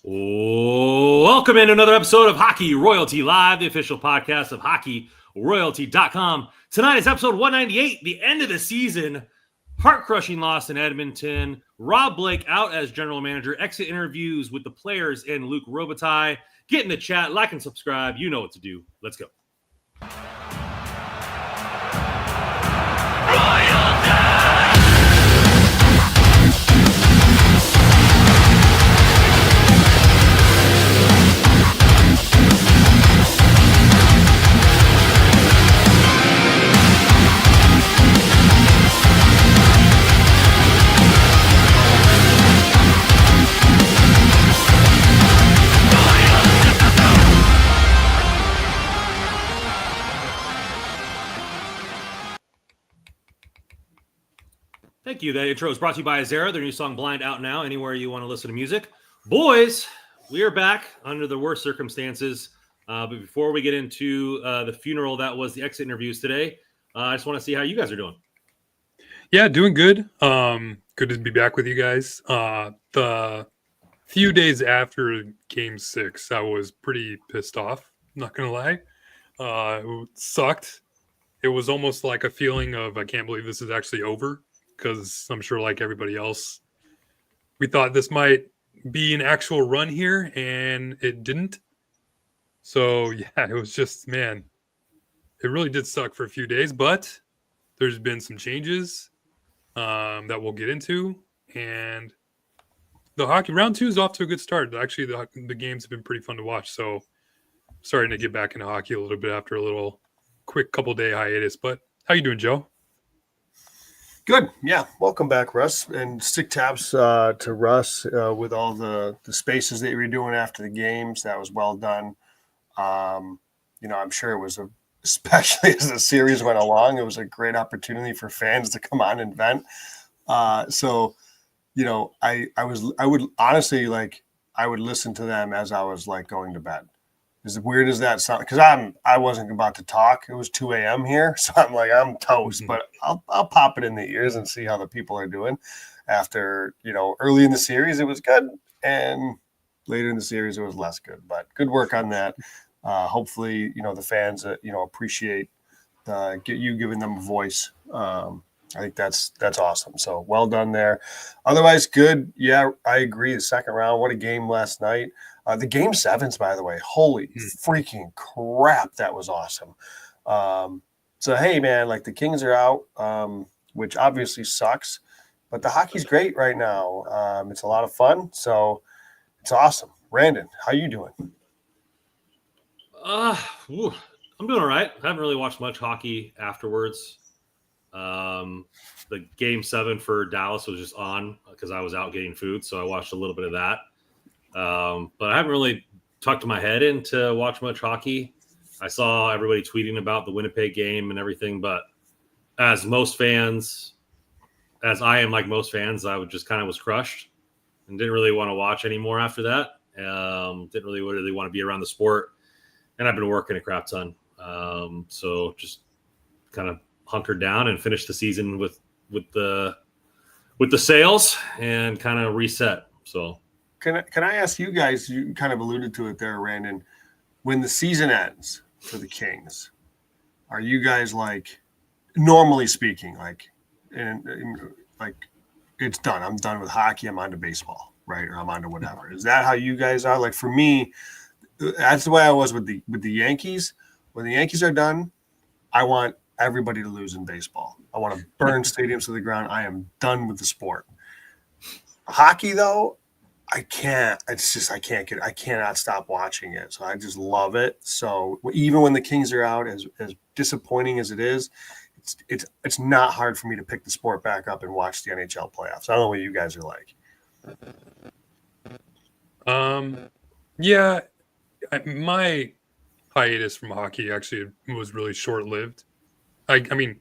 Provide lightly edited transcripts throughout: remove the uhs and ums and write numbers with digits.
Welcome into another episode of Hockey Royalty Live, the official podcast of HockeyRoyalty.com. Tonight is episode 198, the end of the season. Heart-crushing loss in Edmonton. Rob Blake out as general manager. Exit interviews with the players and Luke Robitaille. Get in the chat, like and subscribe. You know what to do. Let's go. Thank you. That intro is brought to you by Ezera. Their new song, Blind, out now, anywhere you want to listen to music. Boys, we are back under the worst circumstances. But before we get into the funeral that was the exit interviews today, I just want to see how you guys are doing. Yeah, doing good. Good to be back with you guys. The few days after Game 6, I was pretty pissed off, not going to lie. It sucked. It was almost like a feeling of, I can't believe this is actually over. Because I'm sure, like everybody else, we thought this might be an actual run here, and it didn't. So, yeah, it was just, man, it really did suck for a few days. But there's been some changes that we'll get into. And the hockey round 2 is off to a good start. Actually, the games have been pretty fun to watch. So, starting to get back into hockey a little bit after a little quick couple-day hiatus. But how you doing, Joe? Good. Yeah. Welcome back, Russ. And stick taps to Russ with all the spaces that you were doing after the games. That was well done. I'm sure it was, especially as the series went along, it was a great opportunity for fans to come on and vent. I would honestly, I would listen to them as I was going to bed. As weird as that sounds, because I wasn't about to talk. It was 2 a.m. here, so I'm toast. But I'll pop it in the ears and see how the people are doing. After early in the series, it was good, and later in the series, it was less good. But good work on that. Hopefully, the fans appreciate you giving them a voice. I think that's awesome. So well done there. Otherwise, good. Yeah, I agree. The second round, what a game last night. The game 7s, by the way, holy freaking crap, that was awesome. So, hey, man, the Kings are out, which obviously sucks, but the hockey's great right now. It's a lot of fun, so it's awesome. Brandon, how you doing? I'm doing all right. I haven't really watched much hockey afterwards. The game 7 for Dallas was just on because I was out getting food, so I watched a little bit of that. But I haven't really tucked my head in to watch much hockey. I saw everybody tweeting about the Winnipeg game and everything, but as I am like most fans, I was crushed and didn't really want to watch anymore after that. Didn't really want to be around the sport, and I've been working a crap ton. So just kind of hunkered down and finished the season with the sales and kind of reset. So. Can I ask you guys, you kind of alluded to it there, Brandon, when the season ends for the Kings, are you guys normally speaking, it's done, I'm done with hockey, I'm on to baseball, right? Or I'm on to whatever. Is that how you guys are? For me, that's the way I was with the Yankees. When the Yankees are done, I want everybody to lose in baseball. I want to burn stadiums to the ground. I am done with the sport. Hockey, though, I can't. It's just I cannot stop watching it. So I just love it. So even when the Kings are out, as disappointing as it is, it's not hard for me to pick the sport back up and watch the NHL playoffs. I don't know what you guys are like. Yeah, my hiatus from hockey actually was really short-lived. I mean,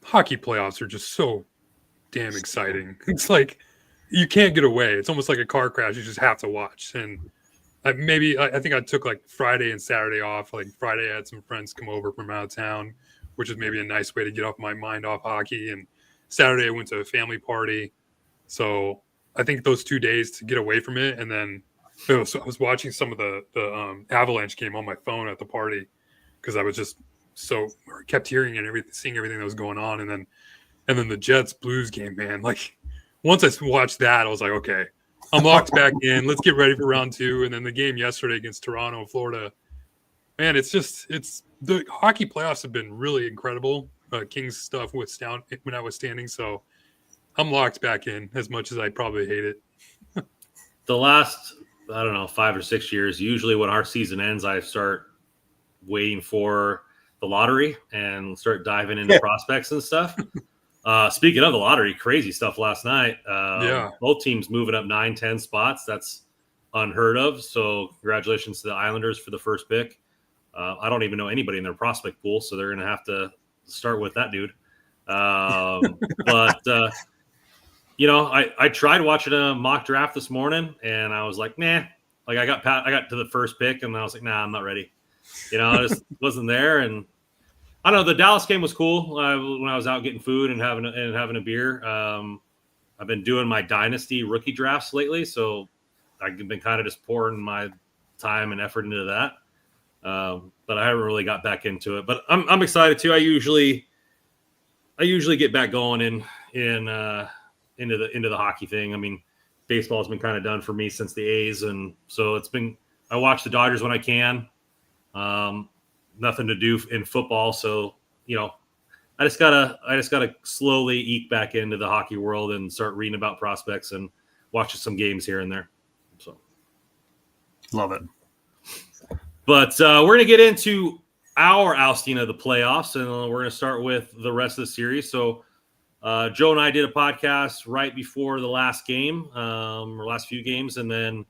hockey playoffs are just so damn exciting. It's you can't get away. It's almost like a car crash. You just have to watch. And I think I took Friday and Saturday off. Friday, I had some friends come over from out of town, which is maybe a nice way to get off my mind off hockey. And Saturday, I went to a family party. So I think those 2 days to get away from it and then So I was watching some of the Avalanche game on my phone at the party because I was just kept hearing and seeing everything that was going on, and then the Jets Blues game, man. Like once I watched that, I was like, okay, I'm locked back in. Let's get ready for round 2. And then the game yesterday against Toronto, Florida. Man, it's the hockey playoffs have been really incredible. Kings stuff notwithstanding, so I'm locked back in as much as I probably hate it. The last, I don't know, 5 or 6 years, usually when our season ends, I start waiting for the lottery and start diving into prospects and stuff. Speaking of the lottery, crazy stuff last night. Both teams moving up 9-10 spots. That's unheard of. So congratulations to the Islanders for the first pick. I don't even know anybody in their prospect pool, so they're going to have to start with that dude. But I tried watching a mock draft this morning, and I was like, nah. Like I got to the first pick, and I was like, nah, I'm not ready. I just wasn't there. And I don't know. The Dallas game was cool when I was out getting food and having a beer. I've been doing my dynasty rookie drafts lately, so I've been kind of just pouring my time and effort into that. But I haven't really got back into it. But I'm excited too. I usually get back going into the hockey thing. I mean, baseball's been kind of done for me since the A's, and so I watch the Dodgers when I can. Nothing to do in football, so I just gotta slowly eke back into the hockey world and start reading about prospects and watching some games here and there. So love it. But we're going to get into our ousting of the playoffs, and we're going to start with the rest of the series. So Joe and I did a podcast right before the last game, or last few games, and then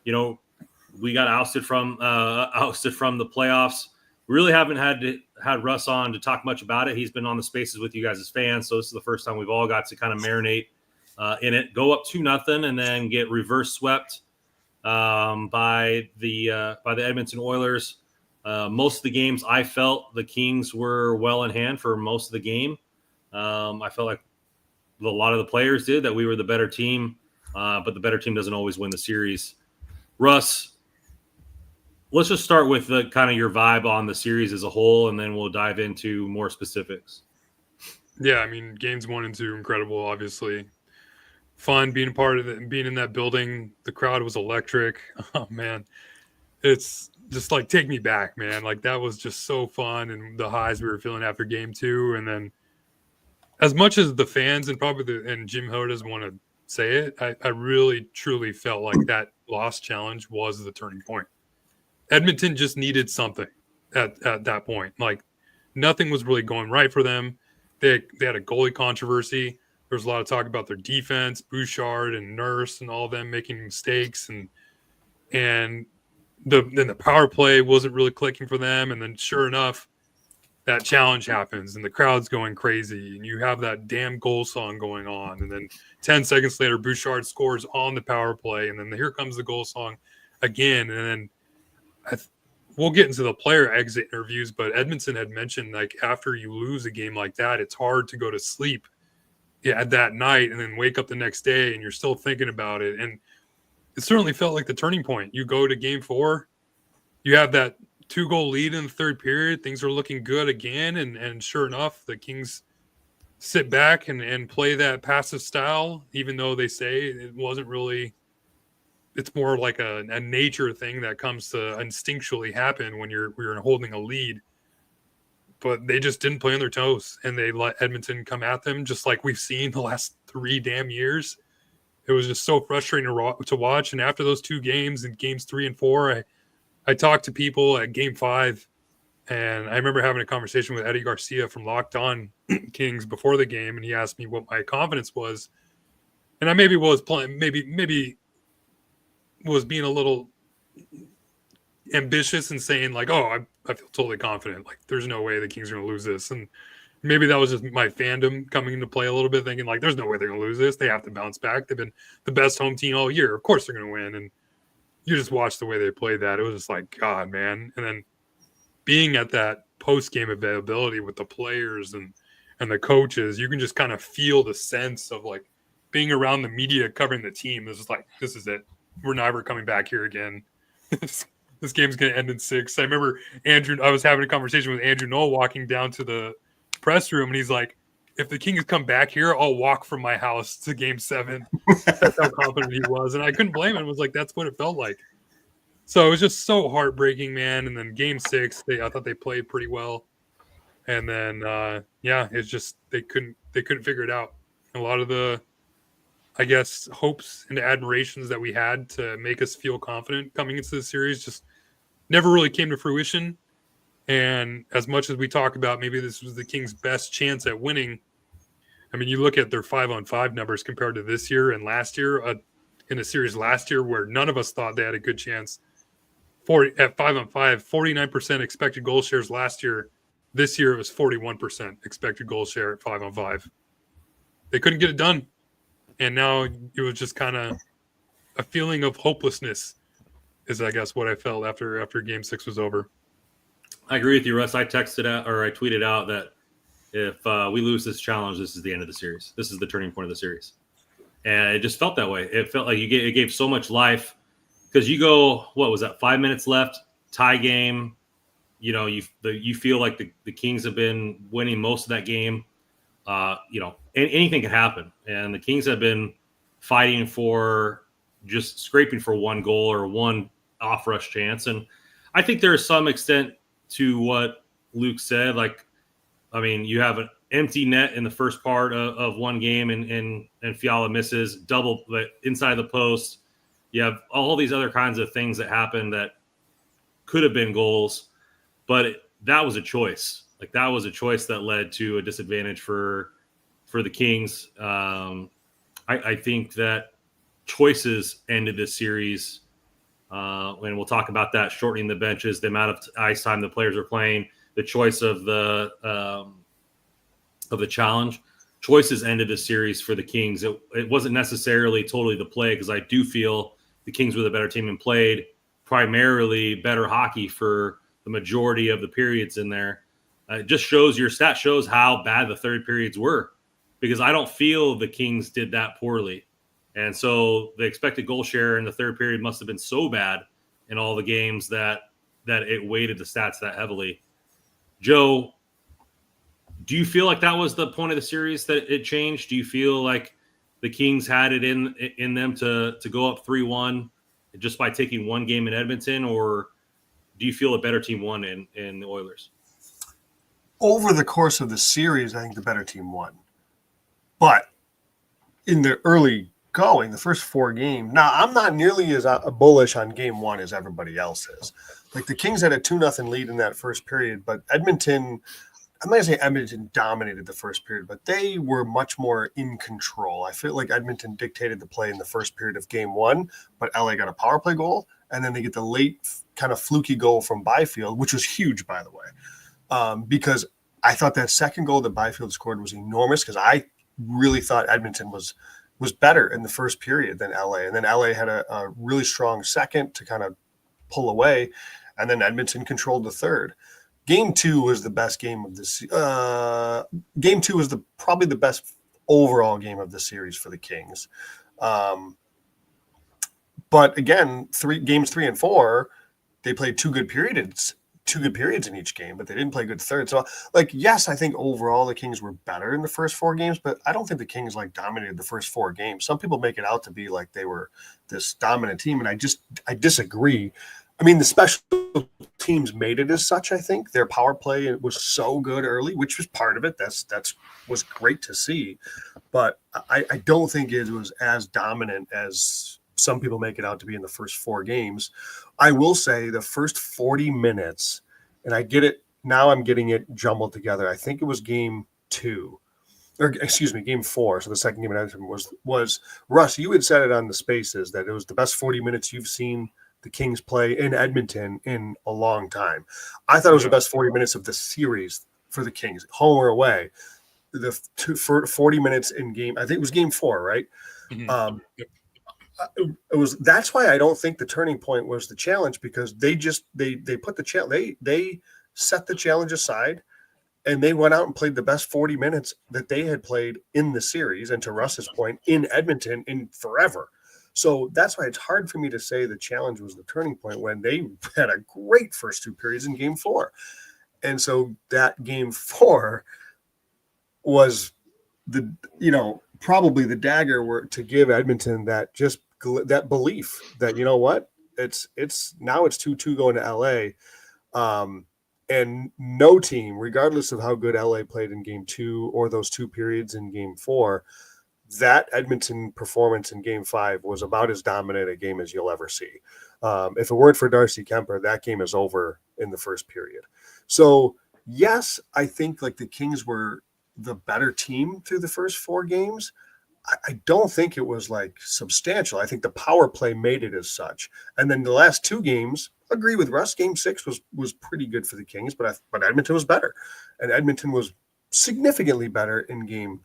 we got ousted from the playoffs. We really haven't had Russ on to talk much about it. He's been on the spaces with you guys as fans, so this is the first time we've all got to kind of marinate in it. Go up 2-0, and then get reverse swept by the Edmonton Oilers. Most of the games, I felt the Kings were well in hand for most of the game. I felt like a lot of the players did, that we were the better team, but the better team doesn't always win the series. Russ, let's just start with the kind of your vibe on the series as a whole, and then we'll dive into more specifics. Yeah, I mean, games 1 and 2, incredible, obviously. Fun being a part of it, being in that building. The crowd was electric. Oh, man. It's just like, take me back, man. Like, that was just so fun, and the highs we were feeling after game 2. And then as much as the fans and and Jim Ho doesn't want to say it, I really, truly felt like that loss challenge was the turning point. Edmonton just needed something at that point. Like, nothing was really going right for them. They had a goalie controversy. There was a lot of talk about their defense, Bouchard and Nurse and all of them making mistakes, and then the power play wasn't really clicking for them. And then sure enough, that challenge happens and the crowd's going crazy, and you have that damn goal song going on. And then 10 seconds later, Bouchard scores on the power play, and then here comes the goal song again. And then we'll get into the player exit interviews, but Edmonton had mentioned, like, after you lose a game like that, it's hard to go to sleep at that night and then wake up the next day and you're still thinking about it. And it certainly felt like the turning point. You go to game 4, you have that 2-goal lead in the third period. Things are looking good again. And sure enough, the Kings sit back and play that passive style, even though they say it wasn't really. It's more like a nature thing that comes to instinctually happen when you're holding a lead. But they just didn't play on their toes, and they let Edmonton come at them, just like we've seen the last 3 damn years. It was just so frustrating to watch. And after those 2 games, in games 3 and 4, I talked to people at game 5, and I remember having a conversation with Eddie Garcia from Locked On Kings before the game, and he asked me what my confidence was. And I maybe was playing, maybe was being a little ambitious and saying, like, oh, I feel totally confident. Like, there's no way the Kings are going to lose this. And maybe that was just my fandom coming into play a little bit, thinking, like, there's no way they're going to lose this. They have to bounce back. They've been the best home team all year. Of course they're going to win. And you just watch the way they played that. It was just like, God, man. And then being at that post-game availability with the players and the coaches, you can just kind of feel the sense of, like, being around the media covering the team. It's just like, this is it. we're never coming back here again. This game's going to end in 6. I remember I was having a conversation with Andrew Knoll walking down to the press room, and he's like, if the Kings come back here, I'll walk from my house to game 7. That's how confident he was. And I couldn't blame him. It was like, that's what it felt like. So it was just so heartbreaking, man. And then game 6, I thought they played pretty well. And then, it's just, they couldn't figure it out. A lot of the, I guess, hopes and admirations that we had to make us feel confident coming into the series just never really came to fruition. And as much as we talk about maybe this was the Kings' best chance at winning, I mean, you look at their 5-on-5 numbers compared to this year and last year, in a series last year where none of us thought they had a good chance. At 5-on-5, 49% expected goal shares last year. This year it was 41% expected goal share at 5-on-5. They couldn't get it done. And now it was just kind of a feeling of hopelessness is, I guess, what I felt after game 6 was over. I agree with you, Russ. I tweeted out that if we lose this challenge, this is the end of the series. This is the turning point of the series. And it just felt that way. It felt like it gave so much life because you go, what was that, 5 minutes left, tie game. You know, you feel like the Kings have been winning most of that game. Anything can happen. And the Kings have been fighting for just scraping for one goal or one off rush chance. And I think there is some extent to what Luke said. Like, I mean, you have an empty net in the first part of one game and Fiala misses double inside the post. You have all these other kinds of things that happen that could have been goals, but that was a choice. Like that was a choice that led to a disadvantage for the Kings. I think that choices ended this series, and we'll talk about that, shortening the benches, the amount of ice time the players are playing, the choice of the challenge. Choices ended the series for the Kings. It wasn't necessarily totally the play because I do feel the Kings were the better team and played primarily better hockey for the majority of the periods in there. It just shows, your stat shows how bad the third periods were, because I don't feel the Kings did that poorly. And so the expected goal share in the third period must have been so bad in all the games that it weighted the stats that heavily. Joe, do you feel like that was the point of the series, that it changed? Do you feel like the Kings had it in them to go up 3-1 just by taking one game in Edmonton, or do you feel a better team won in the Oilers? Over the course of the series, I think the better team won. But in the early going, the first 4 games, now I'm not nearly as bullish on game 1 as everybody else is. Like the Kings had a 2-0 lead in that first period, but Edmonton, I'm not going to say Edmonton dominated the first period, but they were much more in control. I feel like Edmonton dictated the play in the first period of game 1, but LA got a power play goal, and then they get the late kind of fluky goal from Byfield, which was huge, by the way, because I thought that second goal that Byfield scored was enormous, because I really thought Edmonton was better in the first period than LA. And then LA had a really strong second to kind of pull away, and then Edmonton controlled the third. Game 2 was the best game of this. Game 2 was probably the best overall game of the series for the Kings. But again, games 3 and 4, they played two good periods in each game, but they didn't play good third. So, yes, I think overall the Kings were better in the first 4 games, but I don't think the Kings dominated the first 4 games. Some people make it out to be like they were this dominant team, and I disagree. I mean, the special teams made it as such. I think their power play was so good early, which was part of it. That's was great to see, but I don't think it was as dominant as some people make it out to be in the first 4 games. I will say the first 40 minutes, and I get it now, I'm getting it jumbled together. I think it was game 4. So the second game in Edmonton was Russ. You had said it on the Spaces that it was the best 40 minutes you've seen the Kings play in Edmonton in a long time. I thought it was the best 40 minutes of the series for the Kings, home or away. The 40 minutes in game, I think it was game 4, right? Mm-hmm. That's why I don't think the turning point was the challenge, because they put the challenge, they set the challenge aside, and they went out and played the best 40 minutes that they had played in the series, and to Russ's point, in Edmonton in forever. So that's why it's hard for me to say the challenge was the turning point when they had a great first 2 periods in game 4. And so that game 4 was the, probably the dagger to give Edmonton that that belief that, you know what, it's 2-2 going to LA. And no team, regardless of how good LA played in game 2 or those 2 periods in game 4, that Edmonton performance in game 5 was about as dominant a game as you'll ever see. If it weren't for Darcy Kemper, that game is over in the first period. So yes, I think like the Kings were the better team through the first 4 games. I don't think it was like substantial. I think the power play made it as such. And then the last 2 games, agree with Russ. Game 6 was pretty good for the Kings, but Edmonton was better, and Edmonton was significantly better in game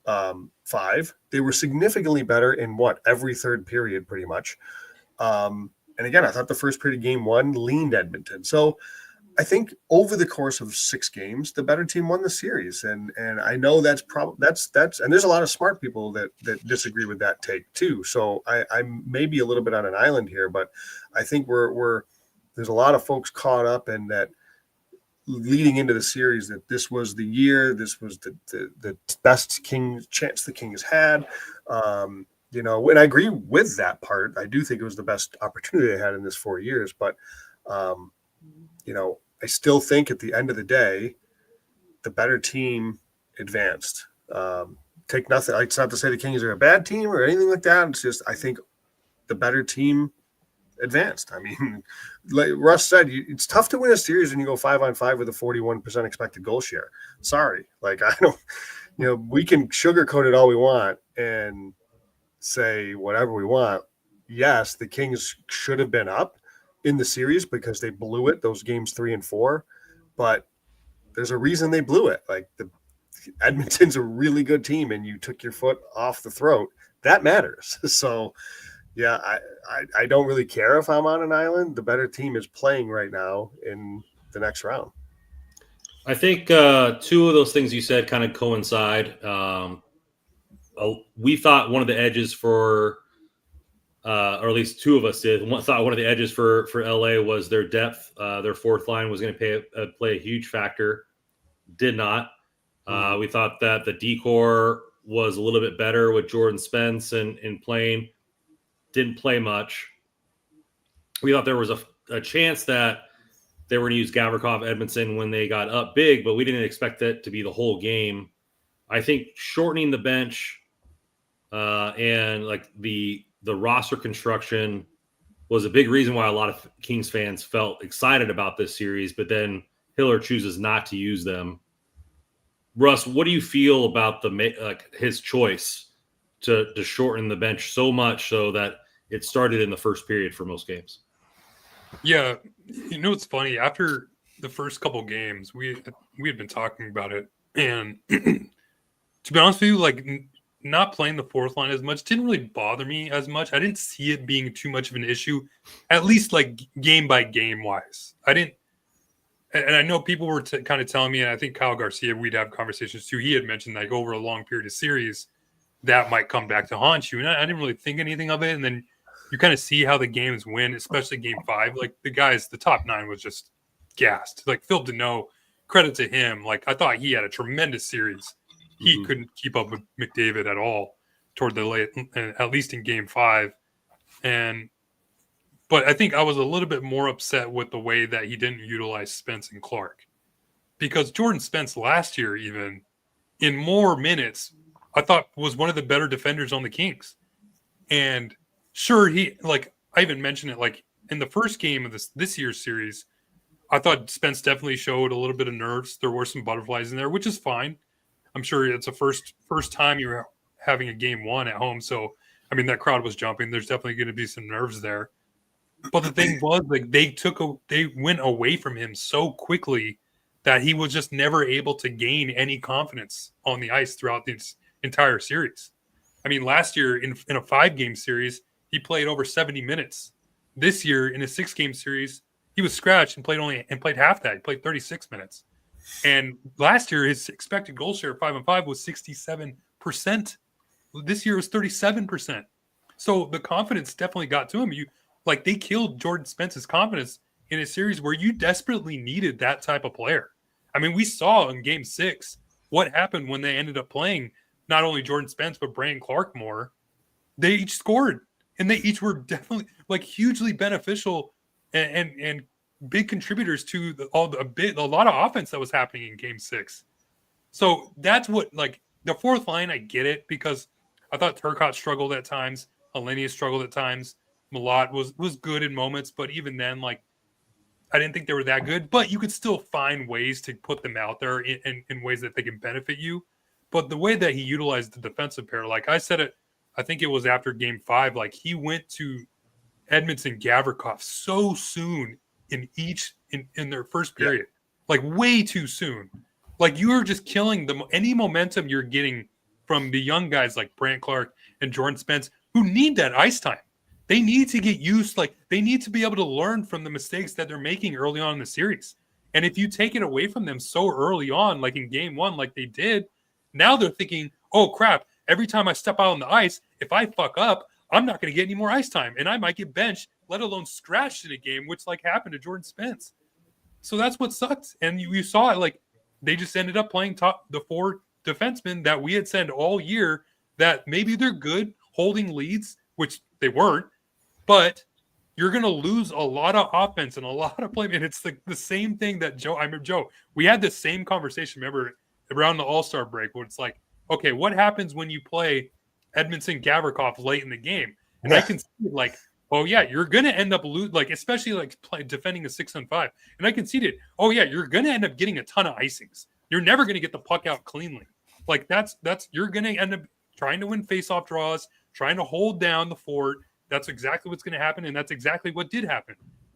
5. They were significantly better in every third period, pretty much. And again, I thought the first period of game 1 leaned Edmonton. So I think over the course of 6 games, the better team won the series. And I know that's and there's a lot of smart people that disagree with that take too. So I may be a little bit on an island here, but I think there's a lot of folks caught up in that leading into the series that this was the year, this was the best chance the Kings had. And I agree with that part. I do think it was the best opportunity they had in this 4 years, but I still think at the end of the day, the better team advanced. Take nothing. It's not to say the Kings are a bad team or anything like that. It's just, I think the better team advanced. I mean, like Russ said, it's tough to win a series when you go 5-on-5 with a 41% expected goal share. Sorry. Like, I don't, we can sugarcoat it all we want and say whatever we want. Yes, the Kings should have been up in the series because they blew it, those games 3 and 4, but there's a reason they blew it. Like, Edmonton's a really good team and you took your foot off the throat. That matters. So yeah, I don't really care if I'm on an island. The better team is playing right now in the next round. I think 2 of those things you said kind of coincide. We thought one of the edges for or at least 2 of us did. Thought one of the edges for LA was their depth. Their fourth line was going to play a huge factor. Did not. We thought that the decor was a little bit better with Jordan Spence and playing. Didn't play much. We thought there was a chance that they were going to use Gavrikov, Edmondson when they got up big, but we didn't expect that to be the whole game. I think shortening the bench and like the roster construction was a big reason why a lot of Kings fans felt excited about this series, but then Hiller chooses not to use them. Russ, what do you feel about his choice to shorten the bench so much so that it started in the first period for most games? Yeah, it's funny. After the first couple games, we had been talking about it, and to be honest with you, like not playing the fourth line as much didn't really bother me as much. I didn't see it being too much of an issue, at least like game by game wise. I didn't, and I know people were kind of telling me, and I think Kyle Garcia, we'd have conversations too. He had mentioned like over a long period of series that might come back to haunt you, and I didn't really think anything of it. And then you kind of see how the games win, especially game 5. Like the top 9 was just gassed. Like Phil Deneau, credit to him. Like I thought he had a tremendous series. He couldn't keep up with McDavid at all toward the late, at least in game 5. But I think I was a little bit more upset with the way that he didn't utilize Spence and Clark, because Jordan Spence last year, even in more minutes, I thought was one of the better defenders on the Kings. And sure, I even mentioned it, like in the first game of this year's series, I thought Spence definitely showed a little bit of nerves. There were some butterflies in there, which is fine. I'm sure it's a first time you're having a game 1 at home. So, I mean, that crowd was jumping. There's definitely going to be some nerves there. But the thing was, like, they went away from him so quickly that he was just never able to gain any confidence on the ice throughout the entire series. I mean, last year in a 5-game series, he played over 70 minutes. This year in a 6-game series, he was scratched and played half that. He played 36 minutes. And last year, his expected goal share 5-on-5 was 67%. This year was 37%. So the confidence definitely got to him. They killed Jordan Spence's confidence in a series where you desperately needed that type of player. I mean, we saw in Game 6 what happened when they ended up playing not only Jordan Spence but Brandon Clark more. They each scored, and they each were definitely hugely beneficial and big contributors to a lot of offense that was happening in Game 6. So that's what the fourth line. I get it because I thought Turcotte struggled at times, Alenia struggled at times, Malott was good in moments, but even then, I didn't think they were that good. But you could still find ways to put them out there in ways that they can benefit you. But the way that he utilized the defensive pair, like I said it, I think it was after Game 5, he went to Edmondson Gavrikov so soon in their first period, way too soon. You are just killing any momentum you're getting from the young guys like Brant Clark and Jordan Spence, who need that ice time. They need to get used. They need to be able to learn from the mistakes that they're making early on in the series. And if you take it away from them so early on, like in Game 1, like they did, now they're thinking, oh crap, every time I step out on the ice, if I fuck up, I'm not going to get any more ice time, and I might get benched, let alone scratched in a game, which happened to Jordan Spence. So that's what sucks. And you saw it. They just ended up playing the four defensemen that we had said all year that maybe they're good holding leads, which they weren't, but you're going to lose a lot of offense and a lot of play. And it's the same thing that Joe, I remember Joe, we had this same conversation, remember, around the All-Star break, where it's okay, what happens when you play Edmondson Gavrikov late in the game? And I can see oh yeah, you're going to end up especially defending a 6-on-5. And I conceded, oh yeah, you're going to end up getting a ton of icings. You're never going to get the puck out cleanly. That's you're going to end up trying to win face-off draws, trying to hold down the fort. That's exactly what's going to happen, and that's exactly what did happen.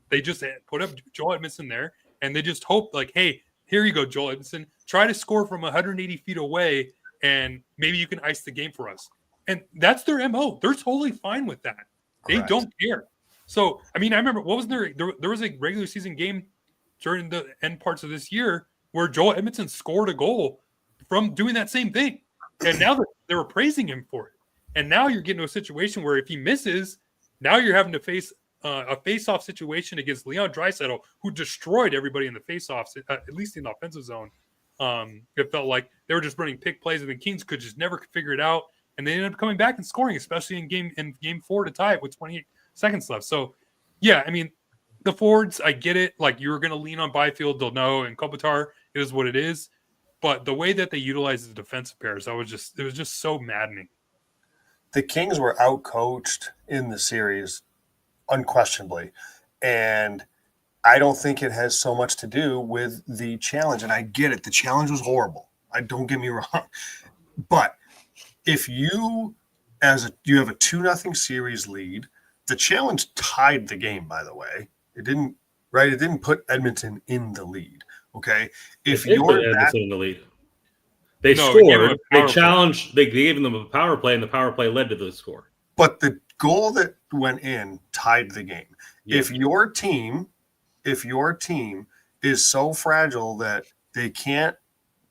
They just put up Joel Edmondson there, and they just hope hey, here you go, Joel Edmondson. Try to score from 180 feet away, and maybe you can ice the game for us. And that's their MO. They're totally fine with that. They don't care. So, I mean, I remember what was there was a regular season game during the end parts of this year where Joel Edmondson scored a goal from doing that same thing. And now they were praising him for it. And now you're getting to a situation where if he misses, now you're having to face a face-off situation against Leon Draisaitl, who destroyed everybody in the face-offs, at least in the offensive zone. It felt like they were just running pick plays, and the Kings could just never figure it out. And they ended up coming back and scoring, especially in game 4 to tie it with 28 seconds left. So, yeah, I mean, the forwards, I get it. You're going to lean on Byfield, Delno, and Kopitar. It is what it is. But the way that they utilize the defensive pairs, it was just so maddening. The Kings were outcoached in the series, unquestionably. And I don't think it has so much to do with the challenge. And I get it. The challenge was horrible. Don't get me wrong. But if you have a 2-0 series lead, the challenge tied the game, by the way. It didn't put Edmonton in the lead. Okay. If you're Edmonton in the lead. They scored. They challenged. They gave them a power play, and the power play led to the score. But the goal that went in tied the game. Yeah. If your team is so fragile that they can't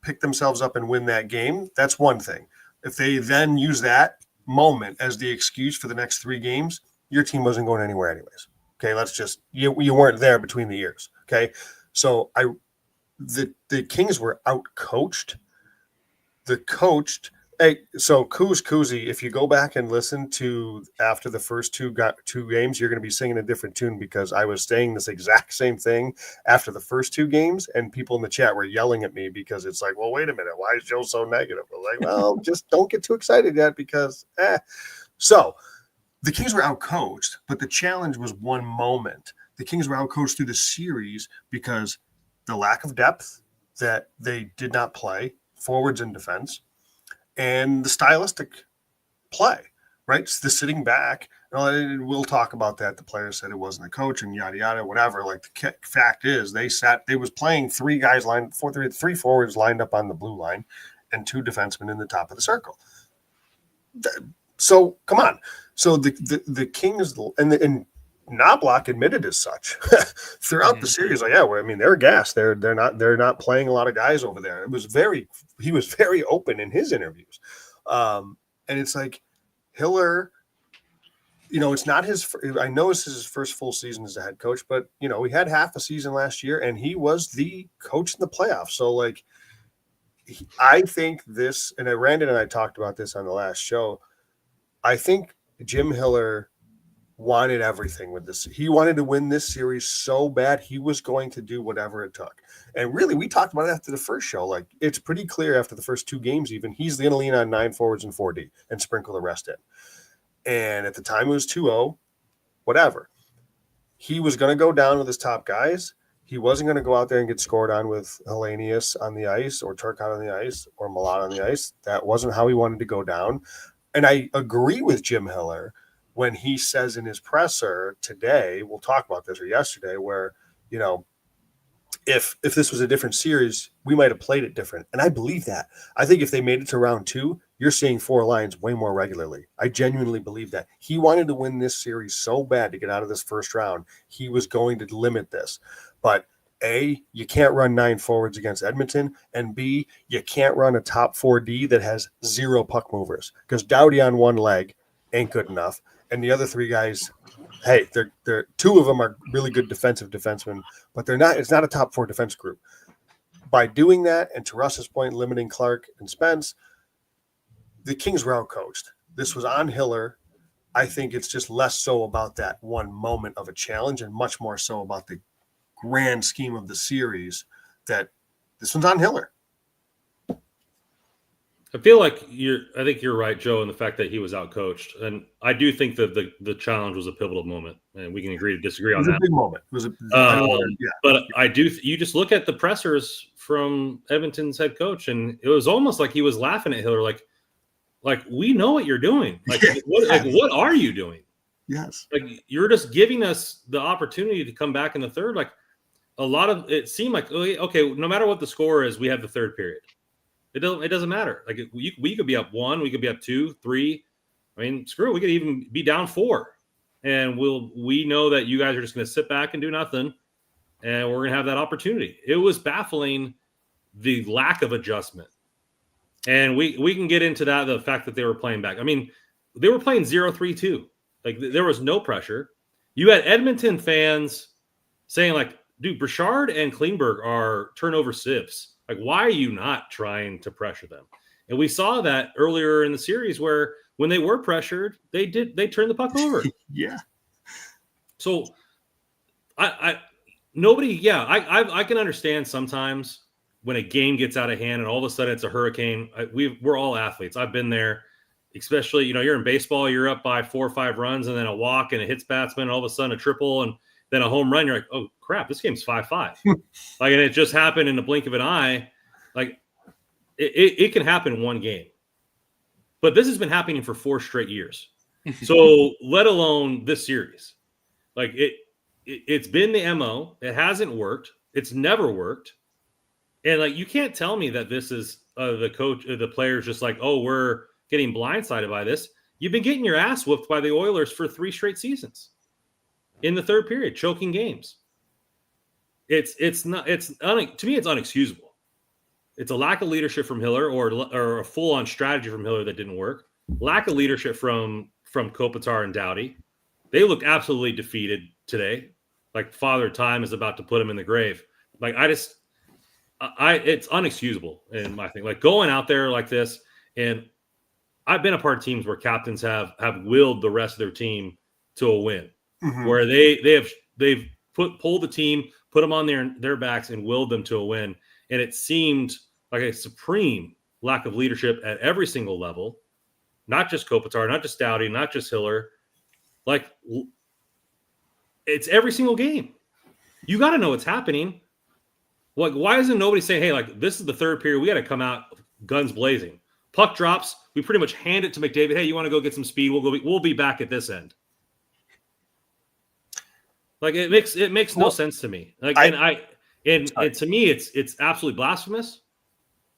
pick themselves up and win that game, that's one thing. If they then use that moment as the excuse for the next 3 games, your team wasn't going anywhere anyways. Okay, let's just you weren't there between the years. Okay, so the Kings were outcoached. So Kuzi, if you go back and listen to after the first two games, you're going to be singing a different tune, because I was saying this exact same thing after the first 2 games, and people in the chat were yelling at me because it's well, wait a minute, why is Joe so negative? I was well, just don't get too excited yet, because So the Kings were outcoached, but the challenge was one moment. The Kings were outcoached through the series because the lack of depth that they did not play, forwards and defense, and the stylistic play, right? The sitting back. And we'll talk about that. The players said it wasn't a coach and yada, yada, whatever. The fact is they was playing 3 forwards lined up on the blue line and 2 defensemen in the top of the circle. So come on. So the Kings and Knobloch admitted as such throughout the series. They're gassed. They're not playing a lot of guys over there. He was very open in his interviews. And it's Hiller it's not I know this is his first full season as a head coach, but we had half a season last year and he was the coach in the playoffs. So like, I think this, and Brandon and I talked about this on the last show. I think Jim Hiller wanted everything with this. He wanted to win this series so bad. He was going to do whatever it took. And really, we talked about it after the first show. Like, it's pretty clear after the first 2 games, even he's going to lean on 9 forwards and 4D and sprinkle the rest in. And at the time it was 2-0, whatever. He was going to go down with his top guys. He wasn't going to go out there and get scored on with Hellenius on the ice or Turcotte on the ice or Milan on the ice. That wasn't how he wanted to go down. And I agree with Jim Hiller when he says in his presser today, we'll talk about this, or yesterday, where, if this was a different series, we might have played it different. And I believe that. I think if they made it to round 2, you're seeing 4 lines way more regularly. I genuinely believe that. He wanted to win this series so bad to get out of this first round. He was going to limit this. But A, you can't run 9 forwards against Edmonton, and B, you can't run a top 4D that has 0 puck movers, because Doughty on one leg ain't good enough. And the other 3 guys, hey, they're 2 of them are really good defensive defensemen, but they're not. It's not a top 4 defense group. By doing that, and to Russ's point, limiting Clark and Spence, the Kings were outcoached. This was on Hiller. I think it's just less so about that one moment of a challenge and much more so about the grand scheme of the series, that this one's on Hiller. I feel like I think you're right, Joe, in the fact that he was outcoached. And I do think that the challenge was a pivotal moment, and we can agree to disagree on that. It was a big moment. It was But you just look at the pressers from Edmonton's head coach, and it was almost like he was laughing at Hiller, like we know what you're doing. What are you doing? Yes. Like, you're just giving us the opportunity to come back in the third. Like, a lot of it seemed like, okay, no matter what the score is, we have the third period. It doesn't matter. Like, we could be up 1, we could be up 2, 3. I mean, screw it. We could even be down 4, and we know that you guys are just going to sit back and do nothing, and we're going to have that opportunity. It was baffling, the lack of adjustment, and we can get into that. The fact that they were playing back. I mean, they were playing 0-3-2. Like, there was no pressure. You had Edmonton fans saying, like, dude, Bouchard and Klingberg are turnover sieves. Like, why are you not trying to pressure them? And we saw that earlier in the series, where when they were pressured, they turned the puck over. Yeah. So I can understand sometimes when a game gets out of hand and all of a sudden it's a hurricane. We're all athletes. I've been there, especially, you're in baseball, you're up by 4 or 5 runs, and then a walk and a hits batsman, and all of a sudden a triple and then a home run. You're like, oh crap, this game's 5-5. Like, and it just happened in the blink of an eye. Like, it can happen in one game, but this has been happening for 4 straight years. So let alone this series. Like, it's been the MO. It hasn't worked. It's never worked. And like, you can't tell me that this is the coach, the players just like, oh, we're getting blindsided by this. You've been getting your ass whooped by the Oilers for 3 straight seasons in the third period, choking games. To me, it's unexcusable. It's a lack of leadership from Hiller, or a full-on strategy from Hiller that didn't work. Lack of leadership from Kopitar and Doughty. They look absolutely defeated today. Like, Father Time is about to put him in the grave. Like, it's unexcusable in my thing. Like, going out there like this, and I've been a part of teams where captains have willed the rest of their team to a win, where they've pulled the team, put them on their backs, and willed them to a win. And it seemed like a supreme lack of leadership at every single level, not just Kopitar, not just Doughty, not just Hiller. Like, it's every single game. You got to know what's happening. Like, why isn't nobody saying, hey, like, this is the third period, we got to come out guns blazing. Puck drops, we pretty much hand it to McDavid. Hey, you want to go get some speed? We'll be back at this end. Like, it makes no sense to me. Like, and to me, it's absolutely blasphemous.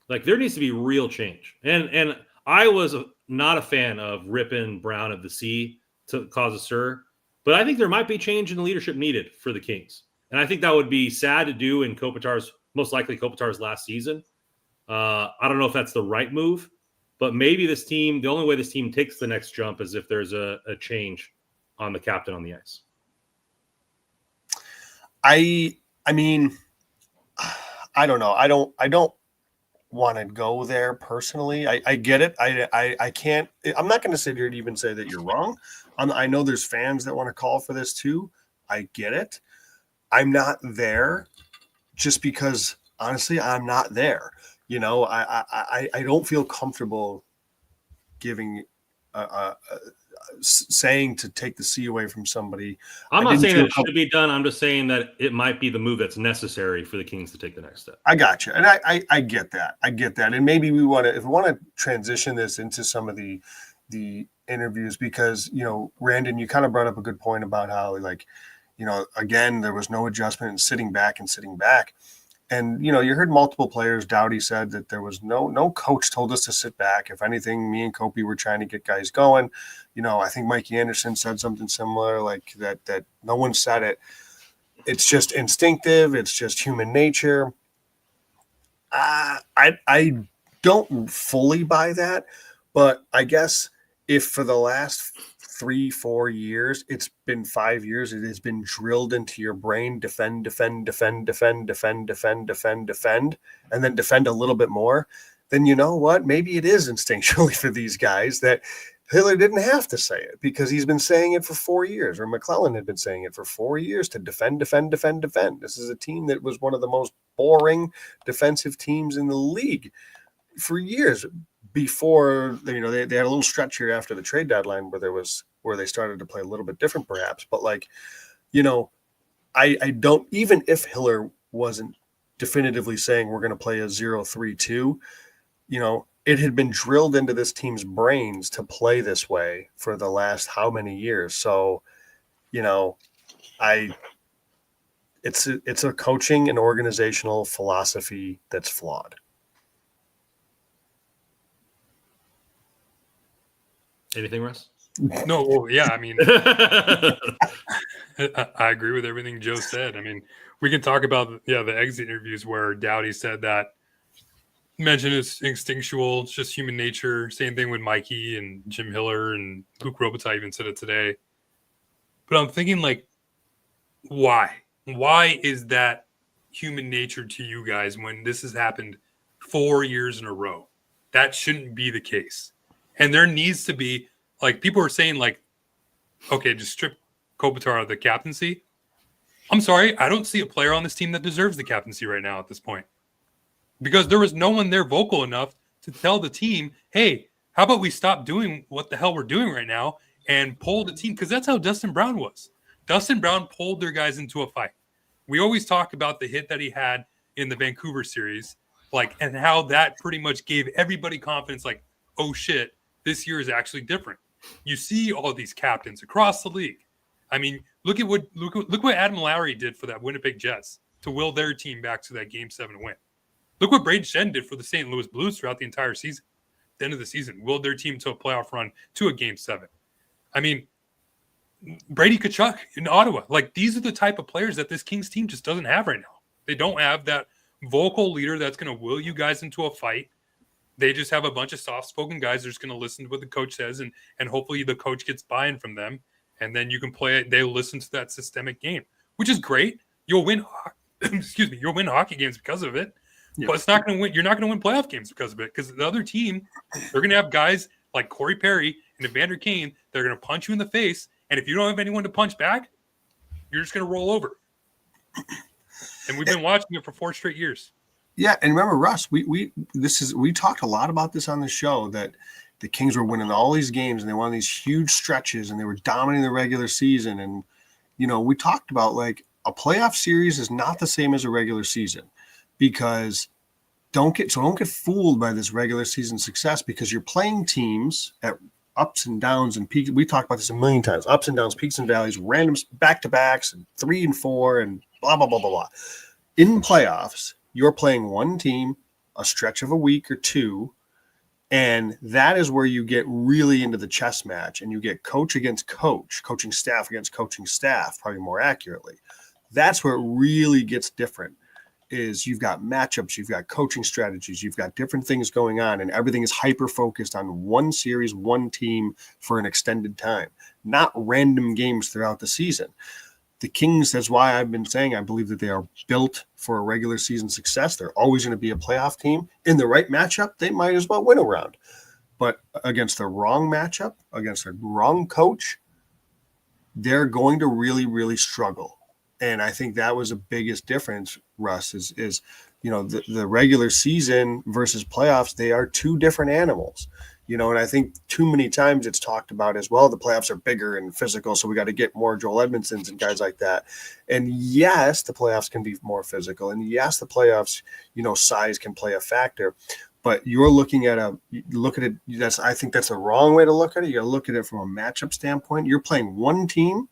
Like, there needs to be real change. And I was not a fan of ripping Brown of the sea to cause a stir, but I think there might be change in the leadership needed for the Kings. And I think that would be sad to do in most likely Kopitar's last season. I don't know if that's the right move, but maybe the only way this team takes the next jump is if there's a change on the captain on the ice? I mean, I don't know. I don't want to go there personally. I get it. I can't. I'm not going to sit here and even say that you're wrong. I know there's fans that want to call for this too. I get it. I'm not there just because honestly I'm not there. You know, I don't feel comfortable giving saying to take the C away from somebody. I'm not saying that it should be done. I'm just saying that it might be the move that's necessary for the Kings to take the next step. I got you. And I get that. I get that. And maybe if we want to transition this into some of the interviews, because, you know, Randon, you kind of brought up a good point about how, like, you know, again, there was no adjustment and sitting back. And, you know, you heard multiple players. Doughty said that there was no coach told us to sit back. If anything, me and Kopi were trying to get guys going. You know, I think Mikey Anderson said something similar, like that no one said it. It's just instinctive. It's just human nature. I don't fully buy that, but I guess if for the last 3-4 years, it's been 5 years, it has been drilled into your brain, defend, and then defend a little bit more, then you know what? Maybe it is instinctually for these guys that Hiller didn't have to say it, because he's been saying it for 4 years, or McClellan had been saying it for 4 years, to defend. This is a team that was one of the most boring defensive teams in the league for years before, you know, they had a little stretch here after the trade deadline where they started to play a little bit different perhaps. But, like, you know, I don't, even if Hiller wasn't definitively saying we're going to play a 0-3-2, you know, it had been drilled into this team's brains to play this way for the last how many years. So, you know, it's a coaching and organizational philosophy that's flawed. Anything, Russ? No, well, yeah, I mean, I agree with everything Joe said. I mean, we can talk about the exit interviews where Doughty said that, mentioned it's instinctual, it's just human nature. Same thing with Mikey and Jim Hiller, and Luke Robitaille even said it today. But I'm thinking, like, why? Why is that human nature to you guys when this has happened 4 years in a row? That shouldn't be the case. And there needs to be, like, people are saying, like, okay, just strip Kopitar out of the captaincy. I'm sorry, I don't see a player on this team that deserves the captaincy right now at this point. Because there was no one there vocal enough to tell the team, hey, how about we stop doing what the hell we're doing right now and pull the team? Because that's how Dustin Brown was. Dustin Brown pulled their guys into a fight. We always talk about the hit that he had in the Vancouver series, like, and how that pretty much gave everybody confidence, like, oh shit, this year is actually different. You see all these captains across the league. I mean, look what Adam Lowry did for that Winnipeg Jets to will their team back to that Game 7 win. Look what Brady Shen did for the St. Louis Blues throughout the entire season. At the end of the season, willed their team to a playoff run, to a Game 7. I mean, Brady Tkachuk in Ottawa. Like, these are the type of players that this Kings team just doesn't have right now. They don't have that vocal leader that's going to will you guys into a fight. They just have a bunch of soft-spoken guys that are just going to listen to what the coach says, and hopefully the coach gets buy-in from them, and then you can play it. They'll listen to that systemic game, which is great. You'll win you'll win hockey games because of it. Yeah. But it's not going to win. You're not going to win playoff games because of it. Because the other team, they're going to have guys like Corey Perry and Evander Kane. They're going to punch you in the face, and if you don't have anyone to punch back, you're just going to roll over. And we've been watching it for 4 straight years. Yeah, and remember, Russ, we talked a lot about this on the show, that the Kings were winning all these games and they won these huge stretches and they were dominating the regular season. And, you know, we talked about, like, a playoff series is not the same as a regular season, because don't get fooled by this regular season success, because you're playing teams at ups and downs and peaks. We talked about this a million times, ups and downs, peaks and valleys, random back-to-backs and 3 and 4 and blah, blah, blah, blah, blah. In playoffs, you're playing one team a stretch of a week or two, and that is where you get really into the chess match, and you get coach against coach, coaching staff against coaching staff, probably more accurately. That's where it really gets different. is you've got matchups, you've got coaching strategies, you've got different things going on, and everything is hyper-focused on one series, one team for an extended time, not random games throughout the season. The Kings, that's why I've been saying I believe that they are built for a regular season success. They're always going to be a playoff team. In the right matchup, they might as well win a round. But against the wrong matchup, against the wrong coach, they're going to really, really struggle. And I think that was the biggest difference, Russ, is the regular season versus playoffs, they are two different animals. And I think too many times it's talked about as well. The playoffs are bigger and physical, so we got to get more Joel Edmondsons and guys like that. And yes, the playoffs can be more physical. And yes, the playoffs, size can play a factor. But you're looking at it. I think that's the wrong way to look at it. You got to look at it from a matchup standpoint. You're playing one team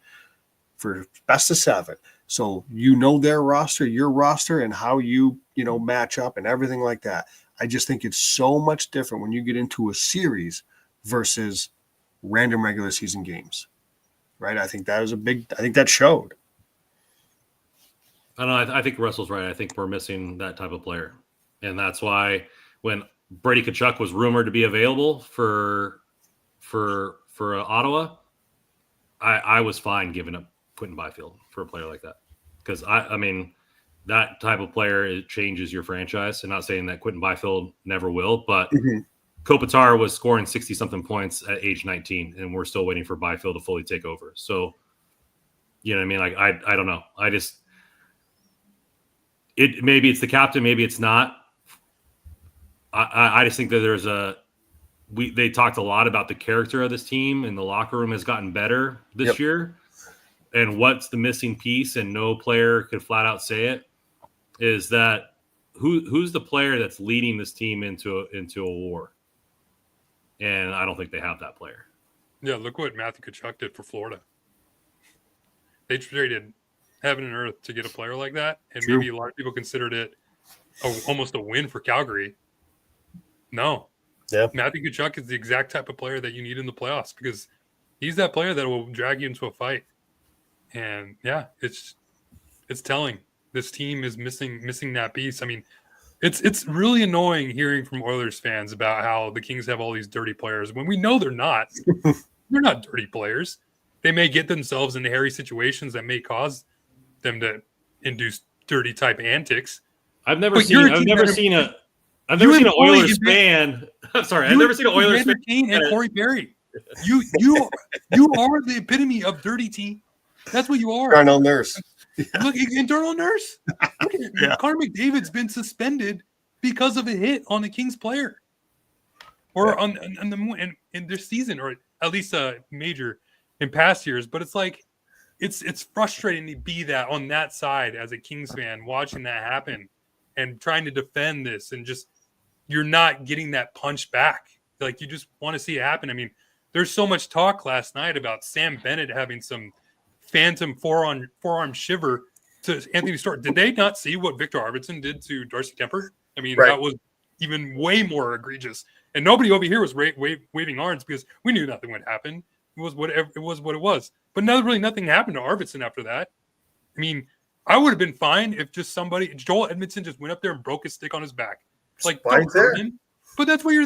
for best of 7. So their roster, your roster, and how you match up and everything like that. I just think it's so much different when you get into a series versus random regular season games, right? I think that was I think that showed. I don't know. I think Russell's right. I think we're missing that type of player. And that's why when Brady Tkachuk was rumored to be available for Ottawa, I was fine giving up Quentin Byfield for a player like that. Because, I mean, that type of player, it changes your franchise. I'm not saying that Quentin Byfield never will, but Kopitar was scoring 60-something points at age 19, and we're still waiting for Byfield to fully take over. So, you know what I mean? Like, I don't know. Maybe it's the captain, maybe it's not. I just think that they talked a lot about the character of this team, and the locker room has gotten better this year. And what's the missing piece, and no player could flat out say it, is that who's the player that's leading this team into a war? And I don't think they have that player. Yeah, look what Matthew Tkachuk did for Florida. They traded heaven and earth to get a player like that, and maybe a lot of people considered it almost a win for Calgary. No. Yeah. Matthew Tkachuk is the exact type of player that you need in the playoffs, because he's that player that will drag you into a fight. And yeah, it's telling. This team is missing that piece. I mean, it's really annoying hearing from Oilers fans about how the Kings have all these dirty players when we know they're not. They're not dirty players. They may get themselves into hairy situations that may cause them to induce dirty type antics. I've never seen an Oilers fan. I'm sorry, I've never seen an Oilers fan. And Corey Perry. You are the epitome of dirty team. That's what you are. Darnell Nurse. Look, internal nurse. Look at it. Connor McDavid's been suspended because of a hit on a Kings player, or in this season, or at least a major in past years. But it's like it's frustrating to be that on that side as a Kings fan, watching that happen and trying to defend this, and just you're not getting that punch back. Like, you just want to see it happen. I mean, there's so much talk last night about Sam Bennett having some phantom forearm shiver to Anthony Stewart. Did they not see what Victor Arvidsson did to Darcy Kemper? I mean, That was even way more egregious. And nobody over here was waving arms because we knew nothing would happen. It was what it was. But nothing happened to Arvidsson after that. I mean, I would have been fine if just Joel Edmondson just went up there and broke his stick on his back. Like, don't hurt him. But that's why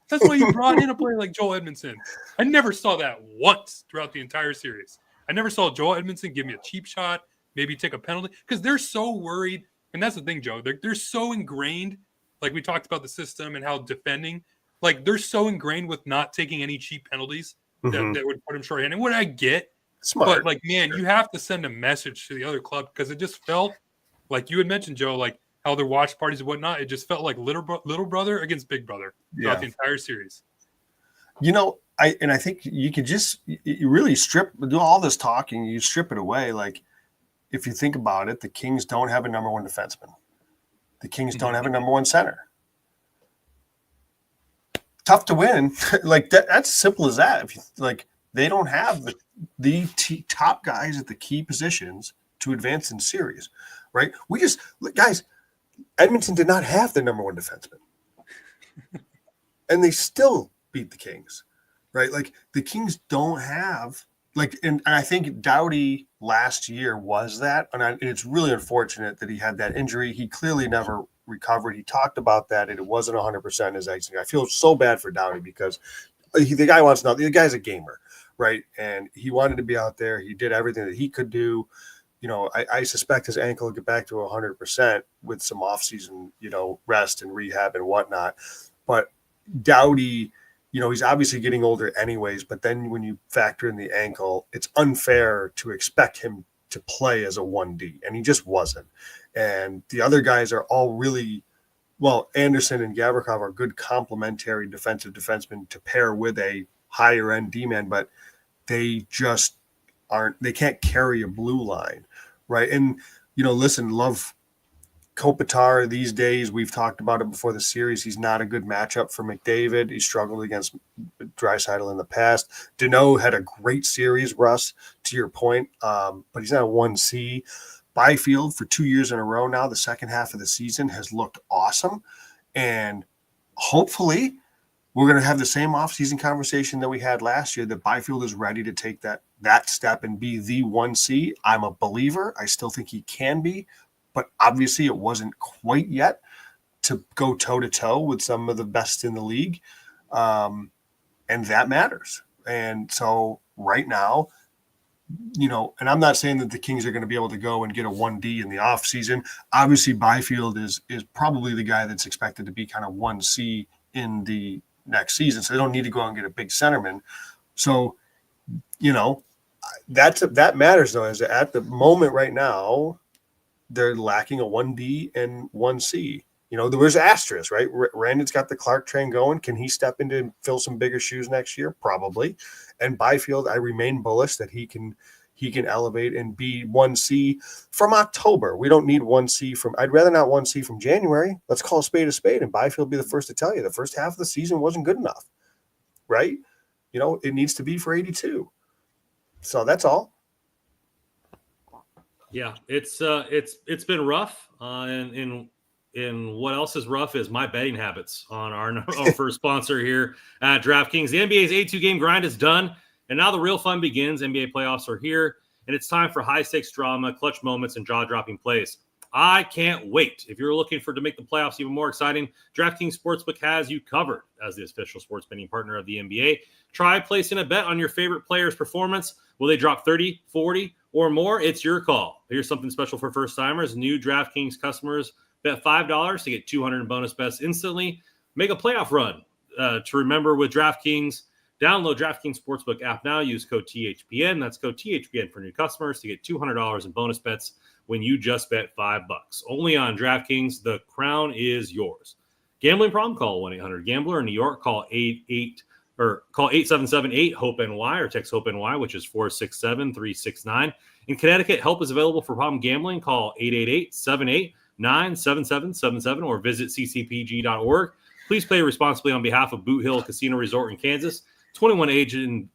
That's why you brought in a player like Joel Edmondson. I never saw that once throughout the entire series. I never saw Joel Edmondson give me a cheap shot, maybe take a penalty, because they're so worried. And that's the thing, Joe. They're so ingrained. Like, we talked about the system and how defending, like, they're so ingrained with not taking any cheap penalties that would put them shorthanded. And what I get, smart. But, like, man, you have to send a message to the other club, because it just felt like you had mentioned, Joe, like how their watch parties and whatnot. It just felt like little brother against big brother throughout the entire series. I think you could you really do all this talking, you strip it away. Like, if you think about it, the Kings don't have a number one defenseman. The Kings don't have a number one center. Tough to win. Like, that's simple as that. If you they don't have the top guys at the key positions to advance in series, right? Guys, Edmonton did not have their number one defenseman. And they still beat the Kings. Right, like, the Kings don't have like, and I think Doughty last year was that, and it's really unfortunate that he had that injury. He clearly never recovered. He talked about that, and it wasn't 100% his exiting. I feel so bad for Doughty because the guy wants nothing. The guy's a gamer, right? And he wanted to be out there. He did everything that he could do. You know, I suspect his ankle will get back to 100% with some offseason, you know, rest and rehab and whatnot. But Doughty, you know, he's obviously getting older anyways, but then when you factor in the ankle, it's unfair to expect him to play as a 1D, and he just wasn't. And the other guys are all really, well, Anderson and Gavrikov are good complementary defensive defensemen to pair with a higher end D-man, but they just aren't, they can't carry a blue line, right? And, you know, listen, love Kopitar these days. We've talked about it before the series. He's not a good matchup for McDavid. He struggled against Draisaitl in the past. Deneau had a great series, Russ, to your point, but he's not a 1C. Byfield for 2 years in a row now, the second half of the season has looked awesome. And hopefully we're going to have the same offseason conversation that we had last year, that Byfield is ready to take that step and be the 1C. I'm a believer. I still think he can be, but obviously it wasn't quite yet to go toe-to-toe with some of the best in the league. And that matters. And so right now, you know, and I'm not saying that the Kings are going to be able to go and get a 1D in the offseason. Obviously, Byfield is probably the guy that's expected to be kind of 1C in the next season. So they don't need to go out and get a big centerman. So, you know, that matters, though, is at the moment right now, they're lacking a 1D and 1C. You know, there was asterisks, right? Randon's got the Clark train going. Can he step into and fill some bigger shoes next year? Probably. And Byfield, I remain bullish that he can elevate and be 1C from October. We don't need 1C from – I'd rather not 1C from January. Let's call a spade, and Byfield be the first to tell you the first half of the season wasn't good enough, right? You know, it needs to be for 82. So that's all. Yeah, it's been rough, and what else is rough is my betting habits on our first sponsor here at DraftKings. The NBA's 82 game grind is done, and now the real fun begins. NBA playoffs are here, and it's time for high stakes drama, clutch moments, and jaw dropping plays. I can't wait. If you're looking to make the playoffs even more exciting, DraftKings Sportsbook has you covered as the official sports betting partner of the NBA. Try placing a bet on your favorite player's performance. Will they drop 30, 40, or more? It's your call. Here's something special for first-timers. New DraftKings customers bet $5 to get 200 in bonus bets instantly. Make a playoff run. To remember with DraftKings, download DraftKings Sportsbook app now. Use code THPN. That's code THPN for new customers to get $200 in bonus bets when you just bet $5. Only on DraftKings. The crown is yours. Gambling problem? Call 1-800-GAMBLER. In New York, call 877-8-HOPE-NY or text HOPE-NY, which is 467-369. In Connecticut, help is available for problem gambling. Call 888-78-9-7777 or visit ccpg.org. Please play responsibly on behalf of Boot Hill Casino Resort in Kansas. 21 age and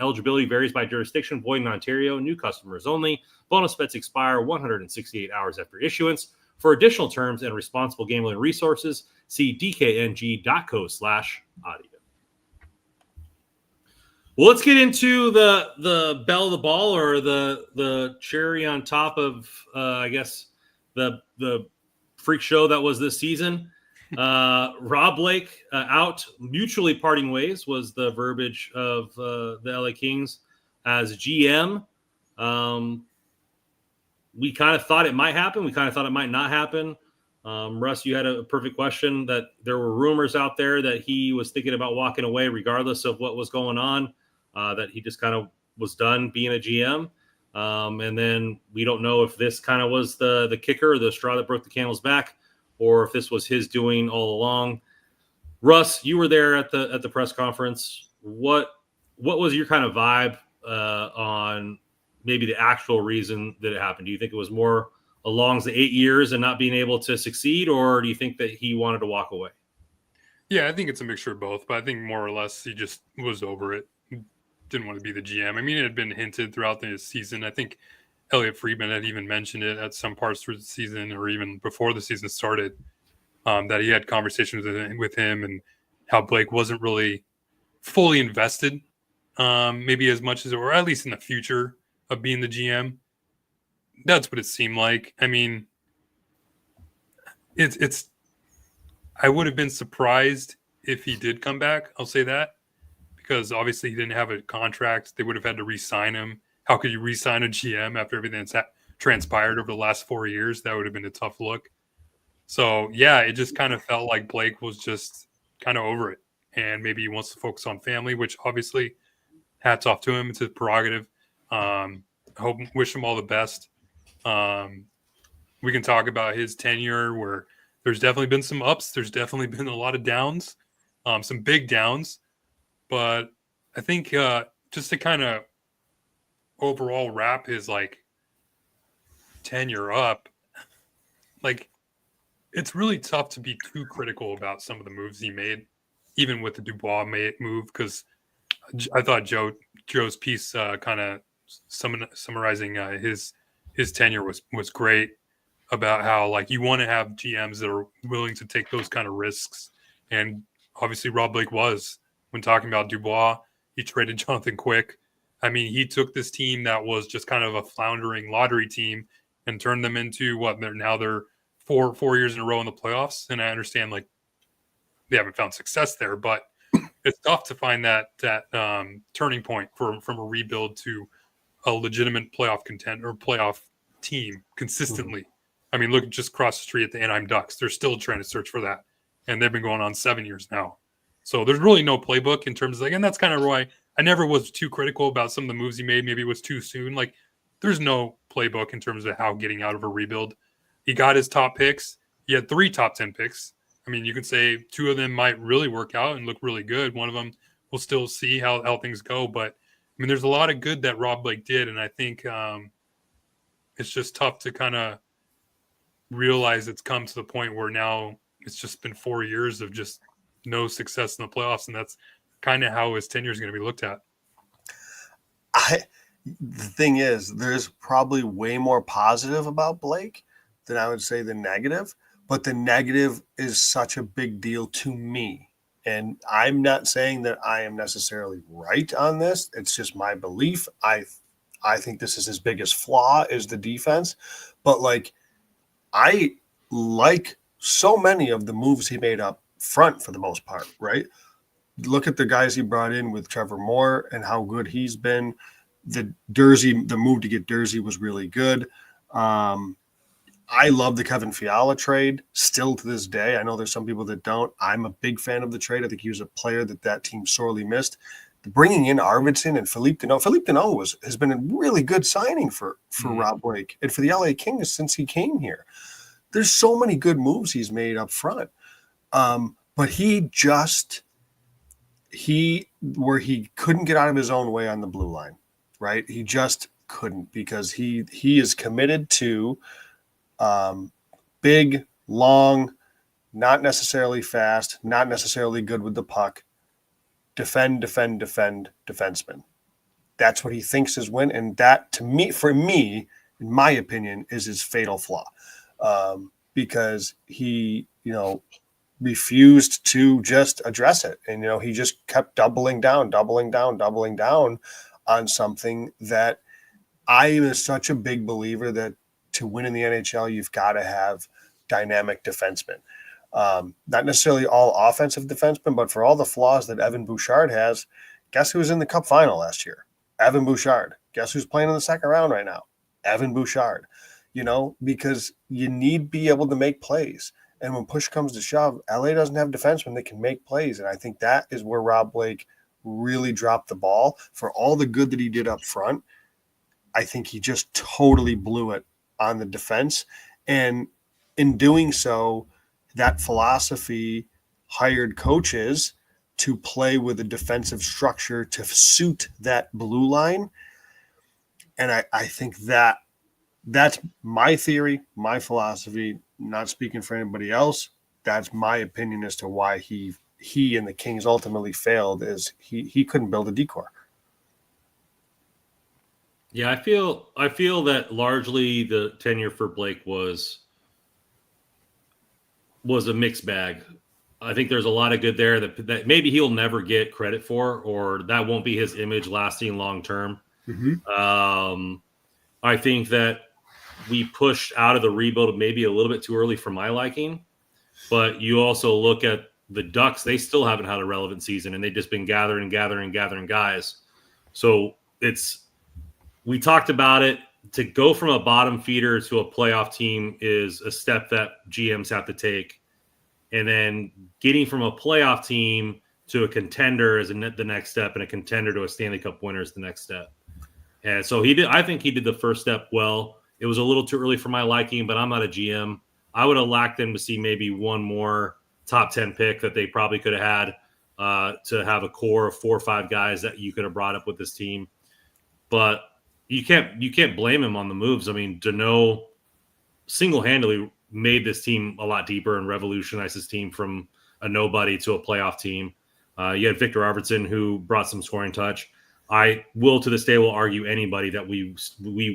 eligibility varies by jurisdiction. Void in Ontario. New customers only. Bonus bets expire 168 hours after issuance. For additional terms and responsible gambling resources, see dkng.co/audio. Well, let's get into the belle of the ball, or the cherry on top of, I guess, the freak show that was this season. Rob Blake out, mutually parting ways was the verbiage of the LA Kings as GM. We kind of thought it might happen. We kind of thought it might not happen. Russ, you had a perfect question that there were rumors out there that he was thinking about walking away regardless of what was going on, that he just kind of was done being a GM. And then we don't know if this kind of was the kicker, or the straw that broke the camel's back, or if this was his doing all along. Russ, you were there at the press conference. What was your kind of vibe on maybe the actual reason that it happened? Do you think it was more along the 8 years and not being able to succeed, or do you think that he wanted to walk away? Yeah, I think it's a mixture of both, but I think more or less he just was over it. Didn't want to be the GM. I mean, it had been hinted throughout the season. I think Elliot Friedman had even mentioned it at some parts through the season, or even before the season started, that he had conversations with him and how Blake wasn't really fully invested maybe as much as, or at least in the future of being the GM. That's what it seemed like. I mean, it's. I would have been surprised if he did come back. I'll say that, because obviously he didn't have a contract. They would have had to re-sign him. How could you re-sign a GM after everything that's transpired over the last 4 years? That would have been a tough look. So, yeah, it just kind of felt like Blake was just kind of over it. And maybe he wants to focus on family, which obviously hats off to him. It's his prerogative. Wish him all the best. We can talk about his tenure where there's definitely been some ups. There's definitely been a lot of downs, some big downs. But I think just to kind of overall wrap his tenure up, it's really tough to be too critical about some of the moves he made, even with the Dubois move, because I thought Joe's piece kind of summarizing his tenure was great, about how you want to have GMs that are willing to take those kind of risks. And obviously Rob Blake was. When talking about Dubois, he traded Jonathan Quick. I mean, he took this team that was just kind of a floundering lottery team and turned them into what they're 4 years in a row in the playoffs. And I understand they haven't found success there, but it's tough to find that turning point from a rebuild to a legitimate playoff content or playoff team consistently. I mean, look just across the street at the Anaheim Ducks. They're still trying to search for that. And they've been going on 7 years now. So there's really no playbook in terms of and that's kind of why I never was too critical about some of the moves he made. Maybe it was too soon. There's no playbook in terms of how getting out of a rebuild. He got his top picks. He had 3 top 10 picks. I mean, you could say 2 of them might really work out and look really good. One of them we'll still see how things go. But I mean, there's a lot of good that Rob Blake did. And I think it's just tough to kind of realize it's come to the point where now it's just been 4 years of just no success in the playoffs, and that's kind of how his tenure is going to be looked at. The thing is, there's probably way more positive about Blake than I would say the negative, but the negative is such a big deal to me. And I'm not saying that I am necessarily right on this. It's just my belief. I think this is his biggest flaw is the defense, but I like so many of the moves he made up front for the most part, right? Look at the guys he brought in with Trevor Moore and how good he's been. The move to get Dursey was really good. I love the Kevin Fiala trade still to this day. I know there's some people that don't. I'm a big fan of the trade. I think he was a player that team sorely missed. Bringing in Arvidsson and Philippe Deneau has been a really good signing for Rob Blake and for the LA Kings since he came here. There's so many good moves he's made up front. But he couldn't get out of his own way on the blue line, right? He just couldn't, because he is committed to big, long, not necessarily fast, not necessarily good with the puck, defend defenseman. That's what he thinks is win. And that, for me, in my opinion, is his fatal flaw. Because he, refused to just address it. And, he just kept doubling down on something that I am such a big believer that to win in the NHL, you've got to have dynamic defensemen. Not necessarily all offensive defensemen, but for all the flaws that Evan Bouchard has, guess who was in the Cup final last year? Evan Bouchard. Guess who's playing in the second round right now? Evan Bouchard. Because you need to be able to make plays. And when push comes to shove, LA doesn't have defensemen that can make plays. And I think that is where Rob Blake really dropped the ball. For all the good that he did up front, I think he just totally blew it on the defense. And in doing so, that philosophy hired coaches to play with a defensive structure to suit that blue line. And I think that's my theory, my philosophy, not speaking for anybody else. That's my opinion as to why he and the Kings ultimately failed, is he couldn't build a decor. Yeah, I feel that largely the tenure for Blake was a mixed bag. I think there's a lot of good there that maybe he'll never get credit for, or that won't be his image lasting long term. I think that we pushed out of the rebuild maybe a little bit too early for my liking, but you also look at the Ducks, they still haven't had a relevant season, and they've just been gathering guys. So we talked about it. To go from a bottom feeder to a playoff team is a step that GMs have to take. And then getting from a playoff team to a contender is the next step, and a contender to a Stanley Cup winner is the next step. And so I think he did the first step well. It was a little too early for my liking, but I'm not a GM. I would have liked them to see maybe one more top 10 pick that they probably could have had to have a core of 4 or 5 guys that you could have brought up with this team. But you can't blame him on the moves. I mean, Deneau single-handedly made this team a lot deeper and revolutionized this team from a nobody to a playoff team. You had Victor Arvidsson, who brought some scoring touch. I will, to this day, will argue anybody that we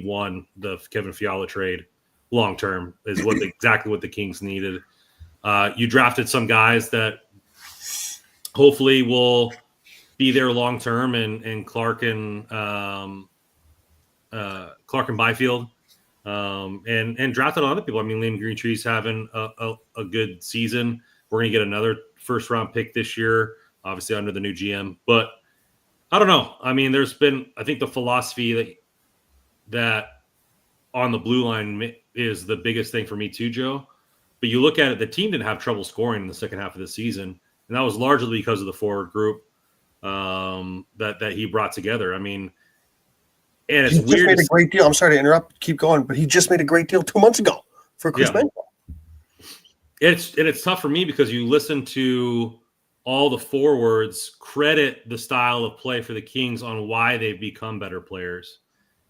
won the Kevin Fiala trade long term is exactly what the Kings needed. You drafted some guys that hopefully will be there long term, and Clark and Byfield, and drafted other people. I mean, Liam Greentree's having a good season. We're going to get another first round pick this year, obviously under the new GM. But I don't know. I mean, there's been, I think the philosophy that on the blue line is the biggest thing for me too, Joe. But you look at it, the team didn't have trouble scoring in the second half of the season, and that was largely because of the forward group that he brought together. I mean, and it's weird. He just made a great deal. I'm sorry to interrupt. Keep going, but he just made a great deal 2 months ago for Chris Benko. It's tough for me because you listen to all the forwards credit the style of play for the Kings on why they've become better players.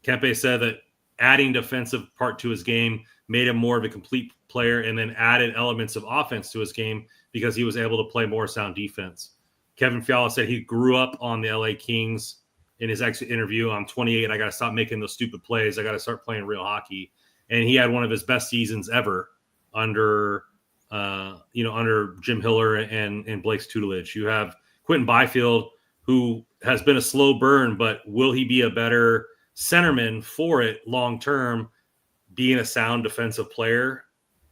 Kempe said that adding defensive part to his game made him more of a complete player, and then added elements of offense to his game because he was able to play more sound defense. Kevin Fiala said he grew up on the LA Kings. In his exit interview, I'm 28. I got to stop making those stupid plays. I got to start playing real hockey. And he had one of his best seasons ever under Jim Hiller and Blake's tutelage. You have Quentin Byfield, who has been a slow burn, but will he be a better centerman for it long term, being a sound defensive player?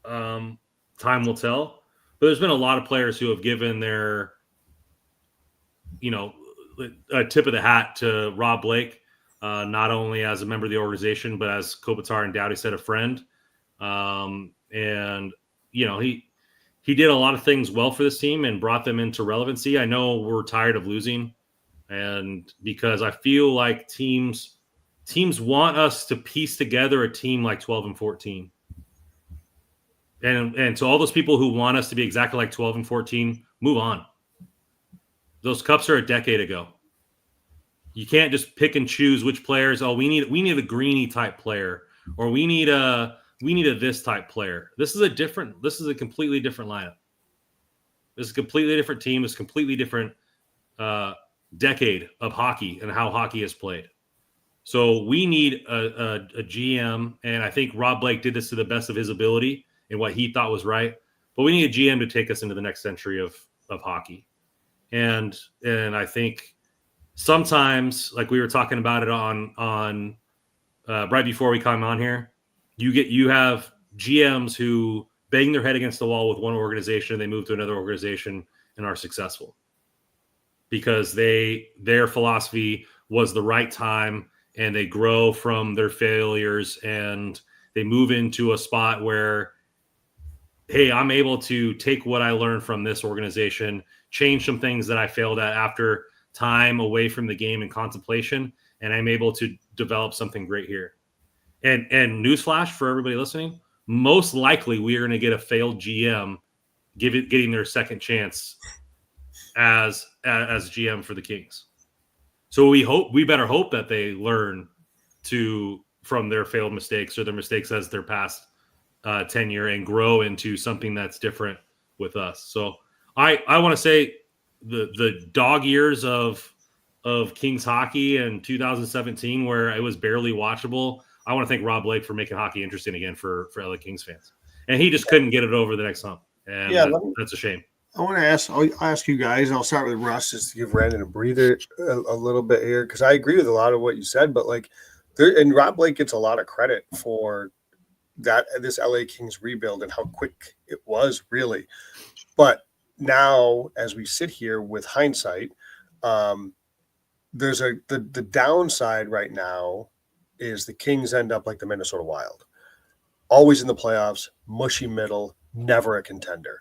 Time will tell. But there's been a lot of players who have given their, a tip of the hat to Rob Blake, not only as a member of the organization, but as Kopitar and Doughty said, a friend. He did a lot of things well for this team and brought them into relevancy. I know we're tired of losing, and because I feel like teams want us to piece together a team like 12 and 14. And to all those people who want us to be exactly like 12 and 14, move on. Those cups are a decade ago. You can't just pick and choose which players. Oh, we need a Greeny type player, or we need a this type player. This is a completely different lineup. This is a completely different team. It's a completely different decade of hockey and how hockey is played. So we need a GM, and I think Rob Blake did this to the best of his ability and what he thought was right. But we need a GM to take us into the next century of hockey. And I think sometimes, like we were talking about it on right before we come on here, you have GMs who bang their head against the wall with one organization, they move to another organization and are successful because their philosophy was the right time, and they grow from their failures and they move into a spot where, hey, I'm able to take what I learned from this organization, change some things that I failed at after time away from the game and contemplation, and I'm able to develop something great here. And newsflash for everybody listening, most likely we are going to get a failed GM getting their second chance as GM for the Kings. So we better hope that they learn from their failed mistakes or their mistakes as their past tenure and grow into something that's different with us. So I want to say the dog years of Kings hockey in 2017, where it was barely watchable, I want to thank Rob Blake for making hockey interesting again for LA Kings fans. And he just couldn't get it over the next hump. And that's a shame. I want to ask. I'll ask you guys. I'll start with Russ just to give Brandon a breather a little bit here because I agree with a lot of what you said. But like, and Rob Blake gets a lot of credit for that this LA Kings rebuild and how quick it was, really. But now, as we sit here with hindsight, there's the downside right now is the Kings end up like the Minnesota Wild, always in the playoffs, mushy middle, never a contender.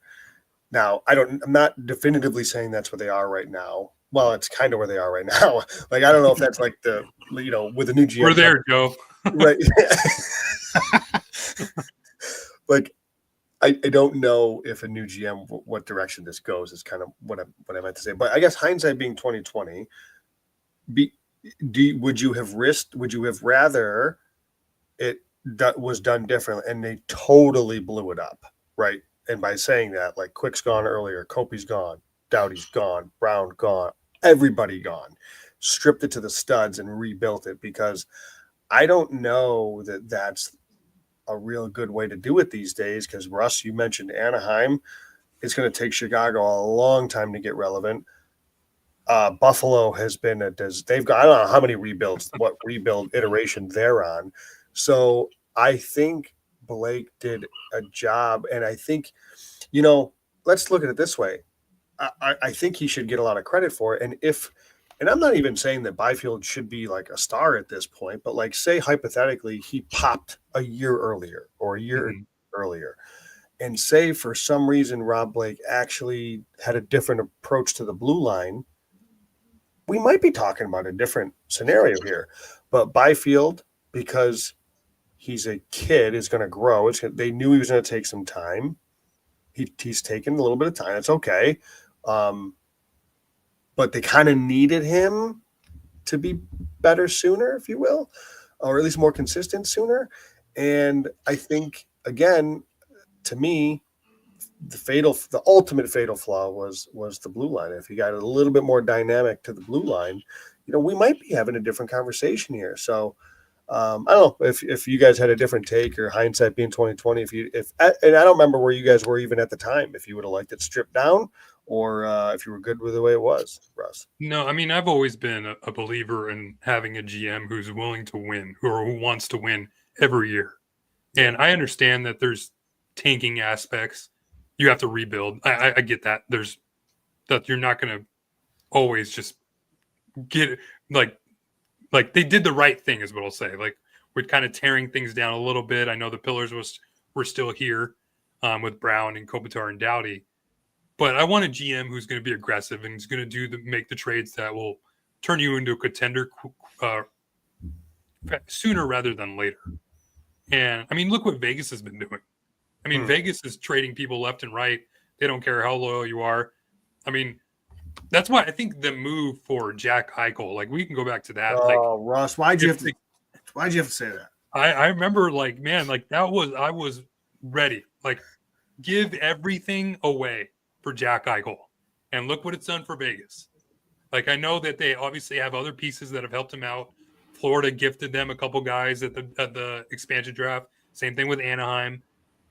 Now, I'm not definitively saying that's where they are right now. Well, it's kind of where they are right now. Like, I don't know if that's like with the new GM. We're there, Joe. Right. Like, I don't know if a new GM, what direction this goes is kind of what I meant to say. But I guess hindsight being 2020, would you have rather it was done differently and they totally blew it up, right? And by saying that, like Quick's gone earlier, Kopi's gone, Doughty's gone, Brown gone, everybody gone, stripped it to the studs and rebuilt it, because I don't know that that's a real good way to do it these days. Because Russ, you mentioned Anaheim. It's going to take Chicago a long time to get relevant. Buffalo has been they've got, I don't know how many rebuild iteration they're on. So I think Blake did a job, and I think, let's look at it this way. I think he should get a lot of credit for it. And I'm not even saying that Byfield should be like a star at this point, but like, say hypothetically he popped a year earlier or a year earlier, and say for some reason Rob Blake actually had a different approach to the blue line, we might be talking about a different scenario here. But Byfield, because he's a kid, is going to grow. They knew he was going to take some time. He's taken a little bit of time. It's okay. But they kind of needed him to be better sooner, if you will, or at least more consistent sooner. And I think, again, to me, the ultimate fatal flaw was the blue line. If you got a little bit more dynamic to the blue line, we might be having a different conversation here. So I don't know if you guys had a different take, or hindsight being 2020, and I don't remember where you guys were even at the time, if you would have liked it stripped down, or if you were good with the way it was, Russ. No, I mean, I've always been a believer in having a GM who's willing to win, who wants to win every year. And I understand that there's tanking aspects. You have to rebuild. I get that. That you're not going to always just get it. Like they did the right thing is what I'll say. Like, we're kind of tearing things down a little bit. I know the pillars were still here with Brown and Kopitar and Doughty. But I want a GM who's going to be aggressive and is going to make the trades that will turn you into a contender sooner rather than later. And I mean, look what Vegas has been doing. I mean, Vegas is trading people left and right. They don't care how loyal you are. I mean, that's why I think the move for Jack Eichel, like, we can go back to that. Oh, Russ, why'd you have to say that? I remember, like, man, like I was ready. Like, give everything away for Jack Eichel, and look what it's done for Vegas. Like, I know that they obviously have other pieces that have helped him out. Florida gifted them a couple guys at the expansion draft. Same thing with Anaheim.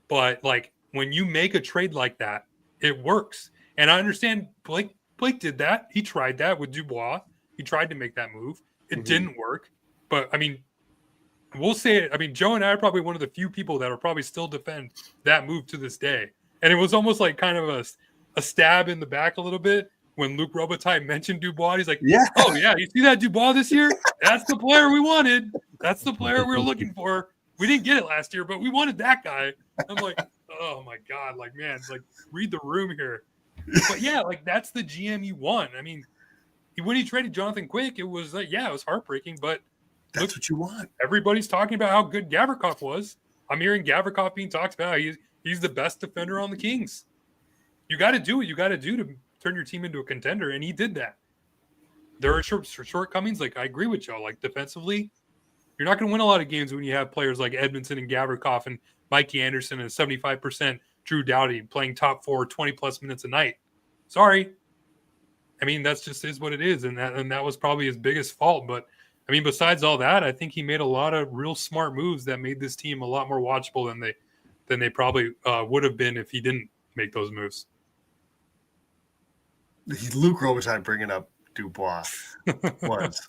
But like, when you make a trade like that, it works. And I understand Blake did that. He tried that with Dubois. He tried to make that move. It didn't work. But I mean, we'll say it. I mean, Joe and I are probably one of the few people that will probably still defend that move to this day. And it was almost like kind of a stab in the back a little bit when Luc Robitaille mentioned Dubois. He's like, oh yeah, you see that Dubois this year? That's the player we wanted. That's the player we were looking for. We didn't get it last year, but we wanted that guy. I'm like, oh my God, like, man, like, read the room here. But yeah, like, that's the GM you want. I mean, when he traded Jonathan Quick, it was like, yeah, it was heartbreaking, but that's what you want. Everybody's talking about how good Gavrikov was. I'm hearing Gavrikov being talked about. He's the best defender on the Kings. You got to do what you got to do to turn your team into a contender, and he did that. There are shortcomings. Like, I agree with y'all. Like, defensively, you're not going to win a lot of games when you have players like Edmondson and Gavrikov and Mikey Anderson and 75% Drew Doughty playing top four 20-plus minutes a night. Sorry. I mean, that's just is what it is, and that was probably his biggest fault. But, I mean, besides all that, I think he made a lot of real smart moves that made this team a lot more watchable than they probably would have been if he didn't make those moves. Luke Robitaille bringing up Dubois was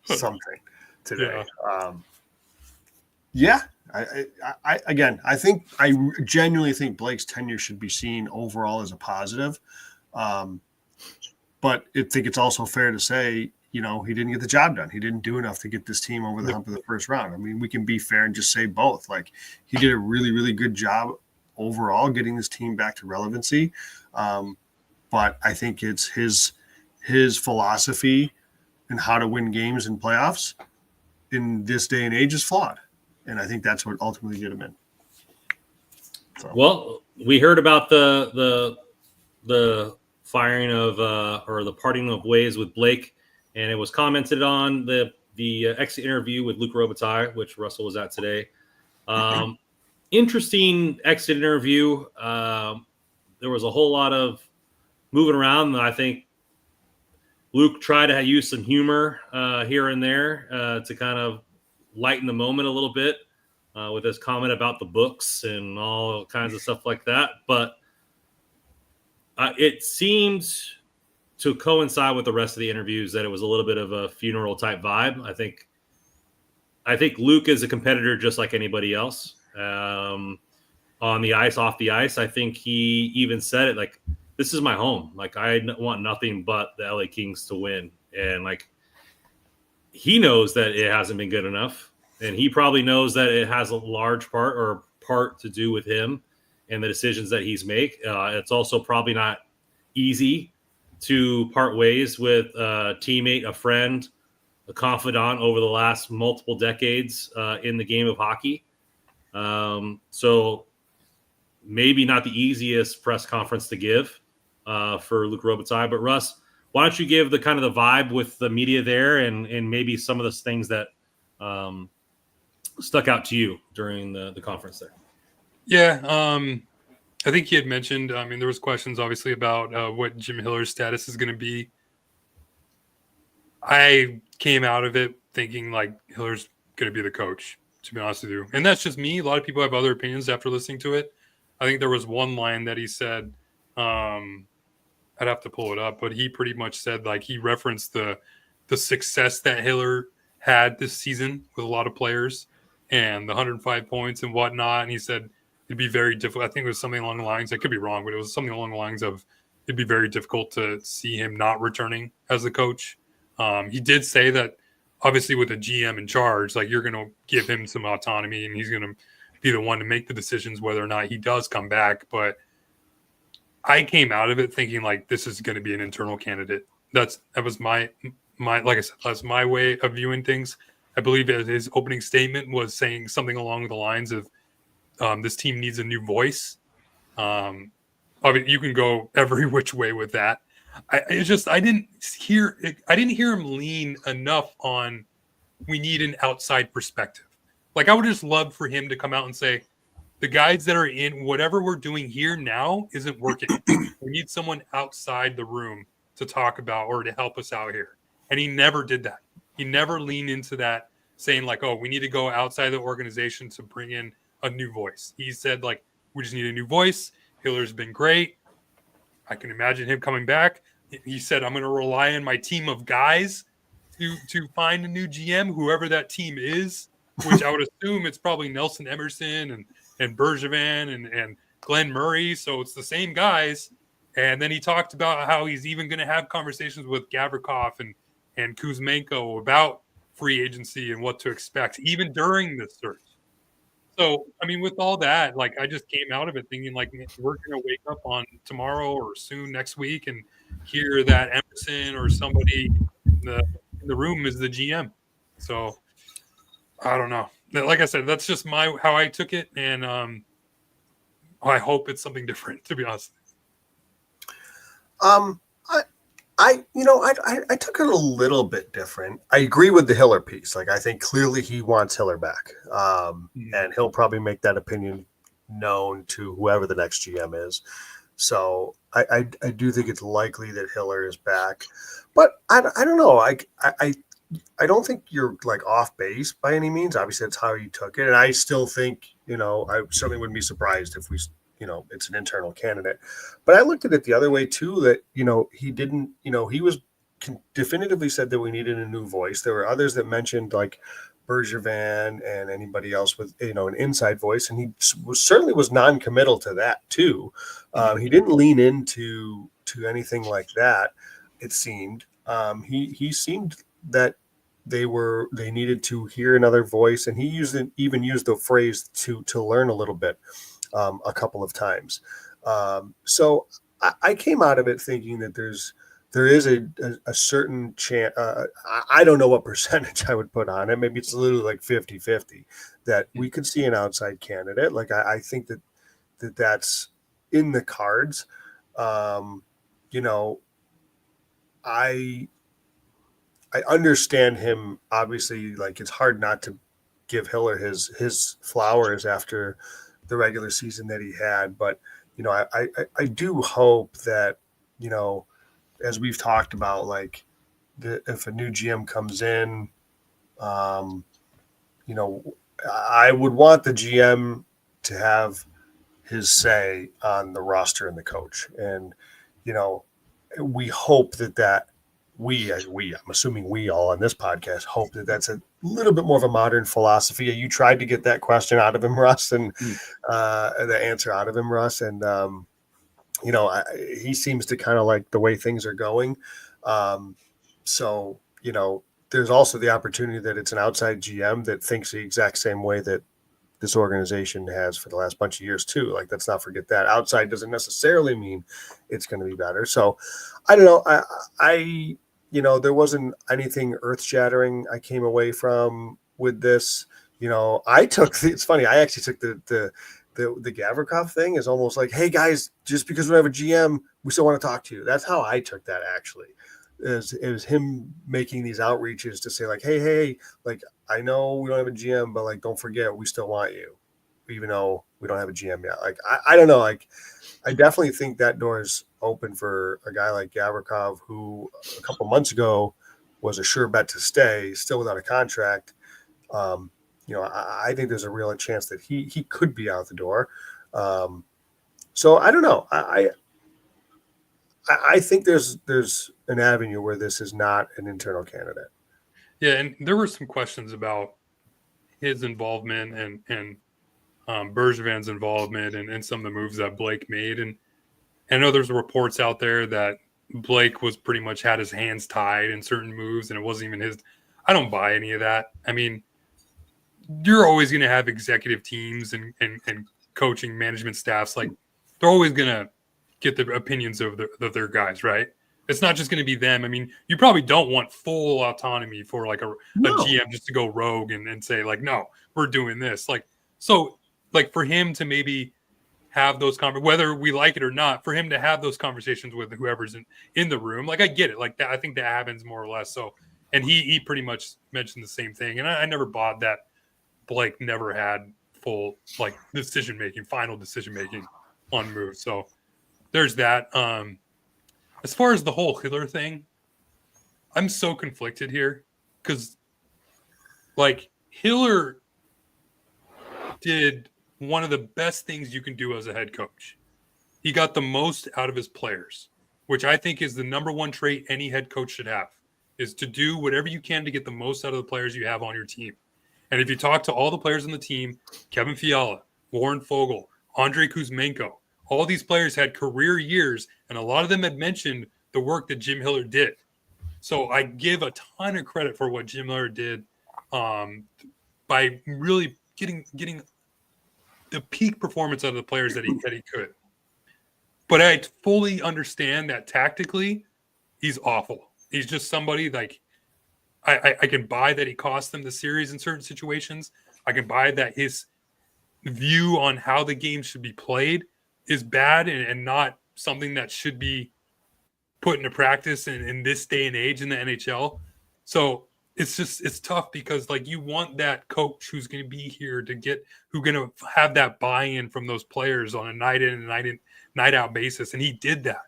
something today. Yeah. I think I genuinely think Blake's tenure should be seen overall as a positive. But I think it's also fair to say, he didn't get the job done. He didn't do enough to get this team over the hump of the first round. I mean, we can be fair and just say both. Like, he did a really, really good job overall getting this team back to relevancy. But I think it's his philosophy and how to win games in playoffs in this day and age is flawed. And I think that's what ultimately did him in. So. Well, we heard about the firing of or the parting of ways with Blake, and it was commented on the exit interview with Luc Robitaille, which Russell was at today. Interesting exit interview. There was a whole lot of moving around. I think Luke tried to use some humor here and there to kind of lighten the moment a little bit with his comment about the books and all kinds of stuff like that. But it seemed to coincide with the rest of the interviews that it was a little bit of a funeral type vibe. I think Luke is a competitor just like anybody else on the ice, off the ice. I think he even said it like, this is my home. Like, I want nothing but the LA Kings to win. And like, he knows that it hasn't been good enough. And he probably knows that it has a large part to do with him and the decisions that he's make. It's also probably not easy to part ways with a teammate, a friend, a confidant over the last multiple decades in the game of hockey. So maybe not the easiest press conference to give for Luc Robitaille. But Russ, why don't you give the kind of the vibe with the media there and maybe some of those things that stuck out to you during the conference there? Yeah, I think he had mentioned, there was questions obviously about what Jim Hiller's status is going to be. I came out of it thinking like Hiller's going to be the coach, to be honest with you. And that's just me. A lot of people have other opinions after listening to it. I think there was one line that he said, I'd have to pull it up, but he pretty much said, like, he referenced the success that Hiller had this season with a lot of players and the 105 points and whatnot. And he said it'd be very difficult. I think it was something along the lines, I could be wrong, but it was something along the lines of it'd be very difficult to see him not returning as the coach. He did say that obviously with a GM in charge, like, you're going to give him some autonomy and he's going to be the one to make the decisions whether or not he does come back. But I came out of it thinking like this is going to be an internal candidate. That was my like I said, that's my way of viewing things. I believe his opening statement was saying something along the lines of this team needs a new voice. You can go every which way with that. I didn't hear him lean enough on we need an outside perspective. Like, I would just love for him to come out and say, the guys that are in whatever we're doing here now isn't working. We need someone outside the room to talk about or to help us out here. And he never did that. He never leaned into that saying like, oh, we need to go outside the organization to bring in a new voice. He said like, we just need a new voice. Hiller's been great. I can imagine him coming back. He said, I'm going to rely on my team of guys to find a new GM, whoever that team is, which I would assume it's probably Nelson Emerson and Bergevin and Glenn Murray. So it's the same guys. And then he talked about how he's even going to have conversations with Gavrikov and Kuzmenko about free agency and what to expect, even during this search. So, I mean, with all that, like, I just came out of it thinking, like, we're going to wake up on tomorrow or soon next week and hear that Emerson or somebody in the room is the GM. So, I don't know. Like I said, that's just how I took it, and I hope it's something different, to be honest. I took it a little bit different. I agree with the Hiller piece. Like, I think clearly he wants Hiller back, and he'll probably make that opinion known to whoever the next GM is. So I do think it's likely that Hiller is back, but I don't know. I don't think you're like off base by any means. Obviously, that's how you took it, and I still think I certainly wouldn't be surprised if we it's an internal candidate. But I looked at it the other way too, that, he didn't, he was definitively said that we needed a new voice. There were others that mentioned like Bergevin and anybody else with, an inside voice. And he certainly was non-committal to that too. He didn't lean into anything like that. It seemed, he seemed that they needed to hear another voice. And he even used the phrase to learn a little bit a couple of times. So I came out of it thinking that there is a certain chance. I don't know what percentage I would put on it. Maybe it's a little like 50-50 that we could see an outside candidate. Like I think that's in the cards. I understand him. Obviously, like it's hard not to give Hiller his flowers after the regular season that he had. But, I do hope that, as we've talked about, like if a new GM comes in, I would want the GM to have his say on the roster and the coach. And, we hope that I'm assuming we all on this podcast hope that that's a little bit more of a modern philosophy. You tried to get that question out of him, Russ, and the answer out of him, Russ. And, he seems to kind of like the way things are going. So, there's also the opportunity that it's an outside GM that thinks the exact same way that this organization has for the last bunch of years too. Like, let's not forget that outside doesn't necessarily mean it's going to be better. So I don't know. I there wasn't anything earth shattering I came away from with this. It's funny. I actually took the Gavrikov thing is almost like, hey guys, just because we have a GM, we still want to talk to you. That's how I took that actually. It was him making these outreaches to say like, hey, like I know we don't have a GM, but like don't forget we still want you, even though we don't have a GM yet. Like I don't know, like I definitely think that door is open for a guy like Gavrikov, who a couple months ago was a sure bet to stay, still without a contract. I think there's a real chance that he could be out the door. So I don't know. I think there's an avenue where this is not an internal candidate. Yeah, and there were some questions about his involvement and Bergevin's involvement and some of the moves that Blake made. And I know there's reports out there that Blake was pretty much had his hands tied in certain moves and it wasn't even his. I don't buy any of that. I mean, you're always going to have executive teams and coaching management staffs. Like they're always going to get the opinions of their guys, right? It's not just going to be them. I mean, you probably don't want full autonomy for like a GM just to go rogue and say like, no, we're doing this. Like, so like for him to maybe have those whether we like it or not, for him to have those conversations with whoever's in the room. Like I get it. Like that, I think that happens more or less. So, and he pretty much mentioned the same thing. And I never bought that Blake never had full like final decision making on moves. So there's that. As far as the whole Hiller thing, I'm so conflicted here because like Hiller did one of the best things you can do as a head coach. He got the most out of his players, which I think is the number one trait any head coach should have, is to do whatever you can to get the most out of the players you have on your team. And if you talk to all the players on the team, Kevin Fiala, Warren Fogle, Andrei Kuzmenko, all these players had career years, and a lot of them had mentioned the work that Jim Hiller did. So I give a ton of credit for what Jim Hiller did by really getting the peak performance out of the players that he could. But I fully understand that tactically, he's awful. He's just somebody like I can buy that he cost them the series in certain situations. I can buy that his view on how the game should be played is bad and not something that should be put into practice in this day and age in the NHL. So it's tough because like you want that coach who's going to be here who's going to have that buy-in from those players on a night in and night out basis. And he did that.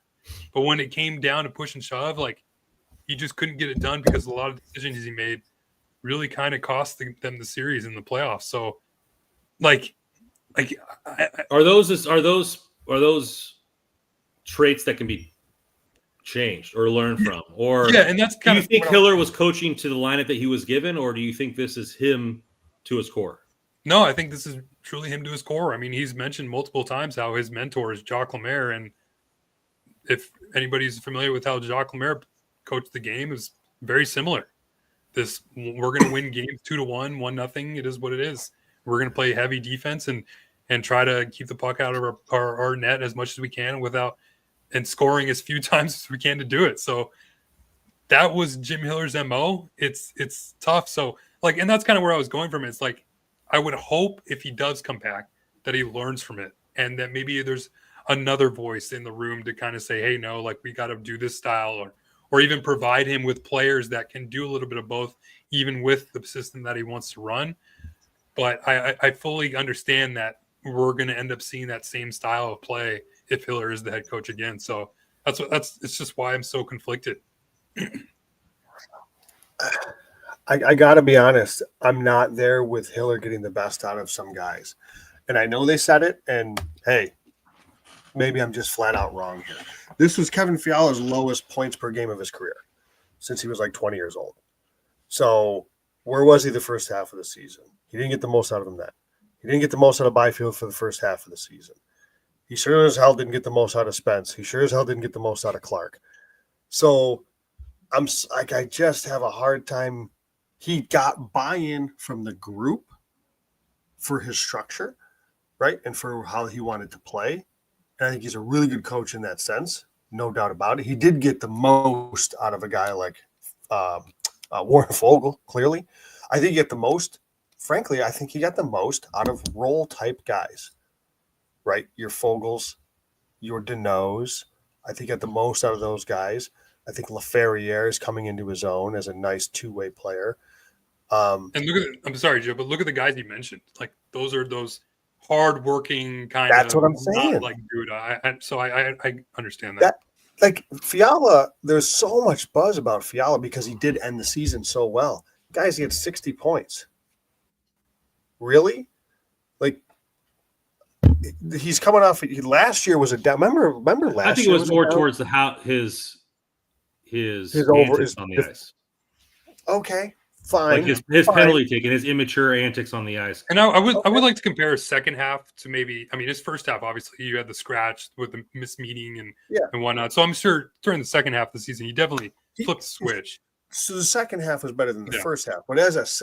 But when it came down to push and shove, like he just couldn't get it done because a lot of decisions he made really kind of cost them the series in the playoffs. So like are those are those traits that can be changed or learned from? Or Yeah, and that's do kind you of think Hiller was coaching to the lineup that he was given, or do you think this is him to his core? No, I think this is truly him to his core. I mean, he's mentioned multiple times how his mentor is Jacques Lemaire, and if anybody's familiar with how Jacques Lemaire coached the game, is very similar. We're going to win games 2-1, 1-0. It is what it is. We're going to play heavy defense and try to keep the puck out of our net as much as we can and scoring as few times as we can to do it. So that was Jim Hiller's MO. It's tough. So and that's kind of where I was going from. It's like, I would hope if he does come back that he learns from it, and that maybe there's another voice in the room to kind of say, hey, no, we got to do this style, or even provide him with players that can do a little bit of both, even with the system that he wants to run. But I fully understand that we're going to end up seeing that same style of play if Hiller is the head coach again. So it's just why I'm so conflicted. I got to be honest. I'm not there with Hiller getting the best out of some guys. And I know they said it, and hey, maybe I'm just flat out wrong here. This was Kevin Fiala's lowest points per game of his career since he was 20 years old. So where was he the first half of the season? He didn't get the most out of him then. He didn't get the most out of Byfield for the first half of the season. He sure as hell didn't get the most out of Spence. He sure as hell didn't get the most out of Clark. So I just have a hard time. He got buy-in from the group for his structure, right? And for how he wanted to play. And I think he's a really good coach in that sense. No doubt about it. He did get the most out of a guy like Warren Fogle, clearly. I think he got the most. Frankly, I think he got the most out of role-type guys, right? Your Fogels, your Deneaus. I think he got the most out of those guys. I think Laferriere is coming into his own as a nice two-way player. And I'm sorry, Joe, but look at the guys you mentioned. Those are those hard-working kind of. That's what I'm saying. Dude, I understand that. Fiala, there's so much buzz about Fiala because he did end the season so well. Guys, he had 60 points. Really? He's coming off. Last year was a down. Remember last year? I think it was more towards his antics on the ice. Okay, fine. His penalty taking, his immature antics on the ice. And I would like to compare his second half to his first half. Obviously, you had the scratch with the mismeeting and whatnot. So I'm sure during the second half of the season, he definitely flipped the switch. So the second half was better than the first half. But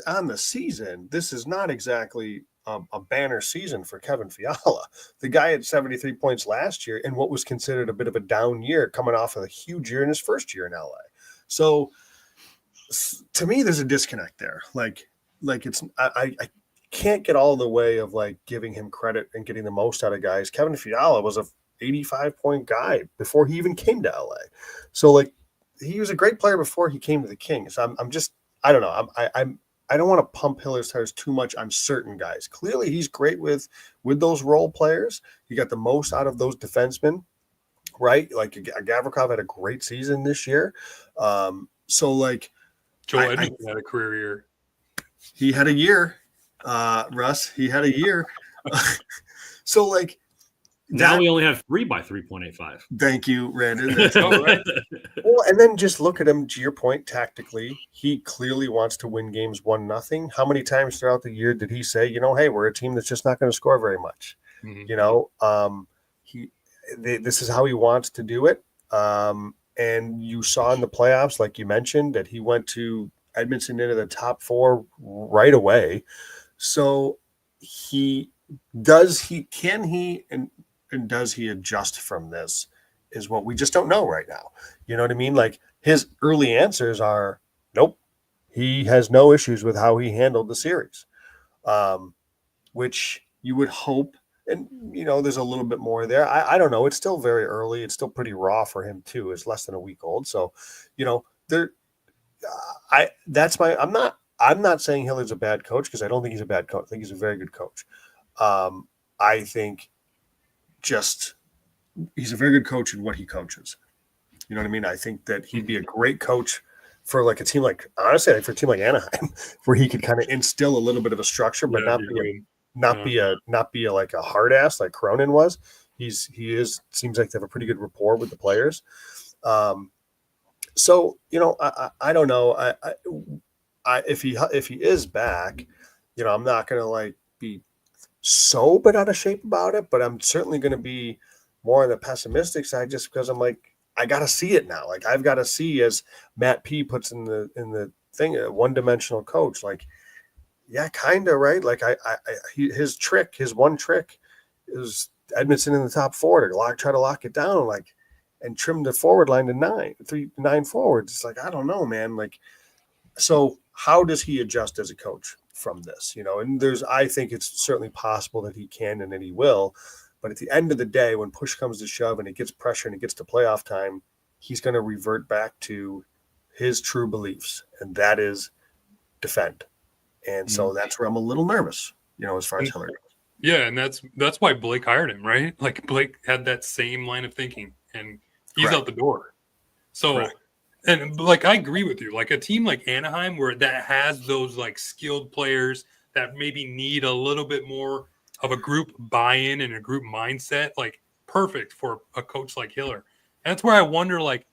on the season, this is not exactly a banner season for Kevin Fiala. The guy had 73 points last year in what was considered a bit of a down year, coming off of a huge year in his first year in LA. So to me, there's a disconnect there. I can't get all the way of giving him credit and getting the most out of guys. Kevin Fiala was a 85-point guy before he even came to LA. So he was a great player before he came to the Kings. I don't know. I don't want to pump Hiller's tires too much on certain guys. Clearly, he's great with those role players. He got the most out of those defensemen, right? Gavrikov had a great season this year. Joel Edmondson had a career year. He had a year, Russ. He had a year. Now we only have 3 by 3.85. Thank you, Brandon. That's all right. Well, and then just look at him, to your point, tactically. He clearly wants to win games 1-0. How many times throughout the year did he say, hey, we're a team that's just not going to score very much? Mm-hmm. This is how he wants to do it. And you saw in the playoffs, like you mentioned, that he went to Edmonton into the top 4 right away. So does he adjust from this is what we just don't know right now. You know what I mean? His early answers are, nope, he has no issues with how he handled the series, which you would hope. And, there's a little bit more there. I don't know. It's still very early. It's still pretty raw for him too. It's less than a week old. So, I'm not saying Hiller's a bad coach because I don't think he's a bad coach. I think he's a very good coach. I think he's a very good coach in what he coaches. You know what I mean? I think that he'd be a great coach for a team honestly, for a team like Anaheim, where he could kind of instill a little bit of a structure, but not be a hard ass like Cronin was. He seems like they have a pretty good rapport with the players. So I don't know. If he is back, I'm not gonna like be so bent out of shape about it, but I'm certainly gonna be more on the pessimistic side just because I'm like, I gotta see it now. Like I've got to see, as Matt P puts in the thing, a one-dimensional coach. Like, yeah, kind of right. Like his one trick is Edmonton in the top 4 to try to lock it down, like, and trim the forward line to 9 forwards. It's like, I don't know, man. Like, so how does he adjust as a coach from this? And I think it's certainly possible that he can and that he will. But at the end of the day, when push comes to shove and it gets pressure and it gets to playoff time, he's going to revert back to his true beliefs, and that is defend. And so that's where I'm a little nervous, as far as Hiller goes. Yeah, and that's why Blake hired him, right? Like Blake had that same line of thinking, and he's out the door. So, and like I agree with you. Like a team like Anaheim, that has those like skilled players that maybe need a little bit more of a group buy-in and a group mindset, like perfect for a coach like Hiller. And that's where I wonder, like,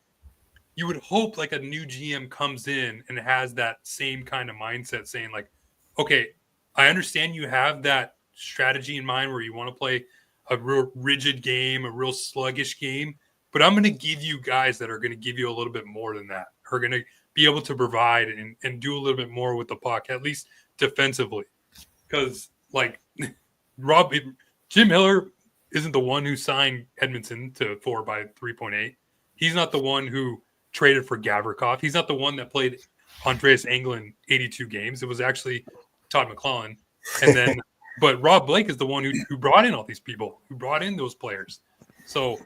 you would hope like a new GM comes in and has that same kind of mindset, saying like, okay, I understand you have that strategy in mind where you want to play a real rigid game, a real sluggish game, but I'm going to give you guys that are going to give you a little bit more than that, are going to be able to provide and do a little bit more with the puck, at least defensively. Because like Jim Hiller isn't the one who signed Edmonton to 4 by 3.8. He's not the one who traded for Gavrikov. He's not the one that played Andreas Englund 82 games. It was actually Todd McClellan. And then, but Rob Blake is the one who brought in all these people, who brought in those players. So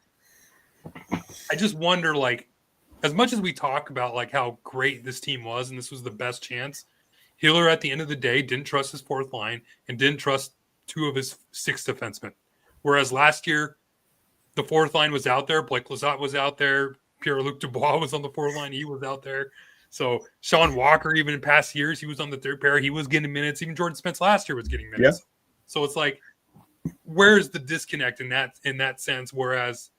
I just wonder, like, as much as we talk about like how great this team was and this was the best chance, Hiller at the end of the day didn't trust his fourth line and didn't trust 2 of his 6 defensemen. Whereas last year, the fourth line was out there. Blake Lizotte was out there. Pierre-Luc Dubois was on the fourth line. He was out there. So Sean Walker, even in past years, he was on the third pair. He was getting minutes. Even Jordan Spence last year was getting minutes. Yeah. So it's like, where's the disconnect in that sense? Whereas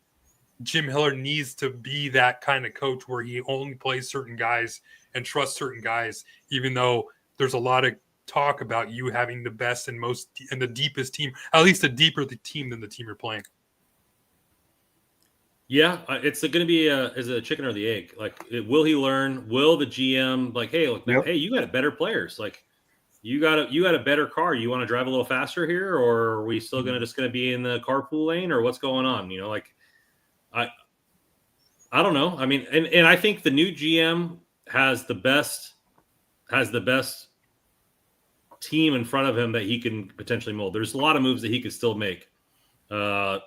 Jim Hiller needs to be that kind of coach where he only plays certain guys and trusts certain guys, even though there's a lot of talk about you having the best and most and the deepest team, at least a deeper the team than the team you're playing. Yeah, it's going to be is it a chicken or the egg? Like, will he learn? Will the GM like, hey, look, hey, you got better players. Like, you got a better car. You want to drive a little faster here, or are we still going to be in the carpool lane, or what's going on? Like, I don't know. I mean, and I think the new GM has the best team in front of him that he can potentially mold. There's a lot of moves that he could still make.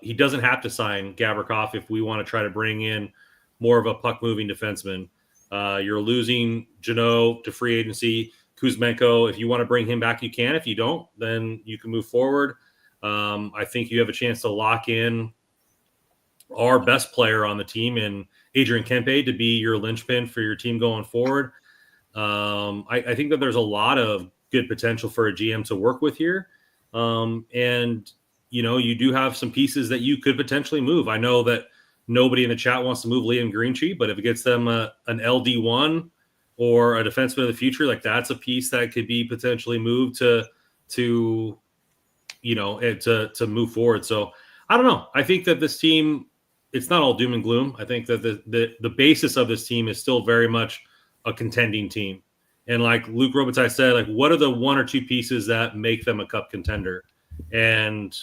He doesn't have to sign Gavrikov if we want to try to bring in more of a puck-moving defenseman. You're losing Janot to free agency. Kuzmenko, if you want to bring him back, you can. If you don't, then you can move forward. I think you have a chance to lock in our best player on the team in Adrian Kempe to be your linchpin for your team going forward. I think that there's a lot of good potential for a GM to work with here. And you do have some pieces that you could potentially move. I know that nobody in the chat wants to move Liam Greentree, but if it gets them an LD1 or a defenseman of the future, like that's a piece that could be potentially moved to move forward. So I don't know. I think that this team, it's not all doom and gloom. I think that the basis of this team is still very much a contending team. And like Luke Robitaille said, like, what are the 1 or 2 pieces that make them a cup contender? And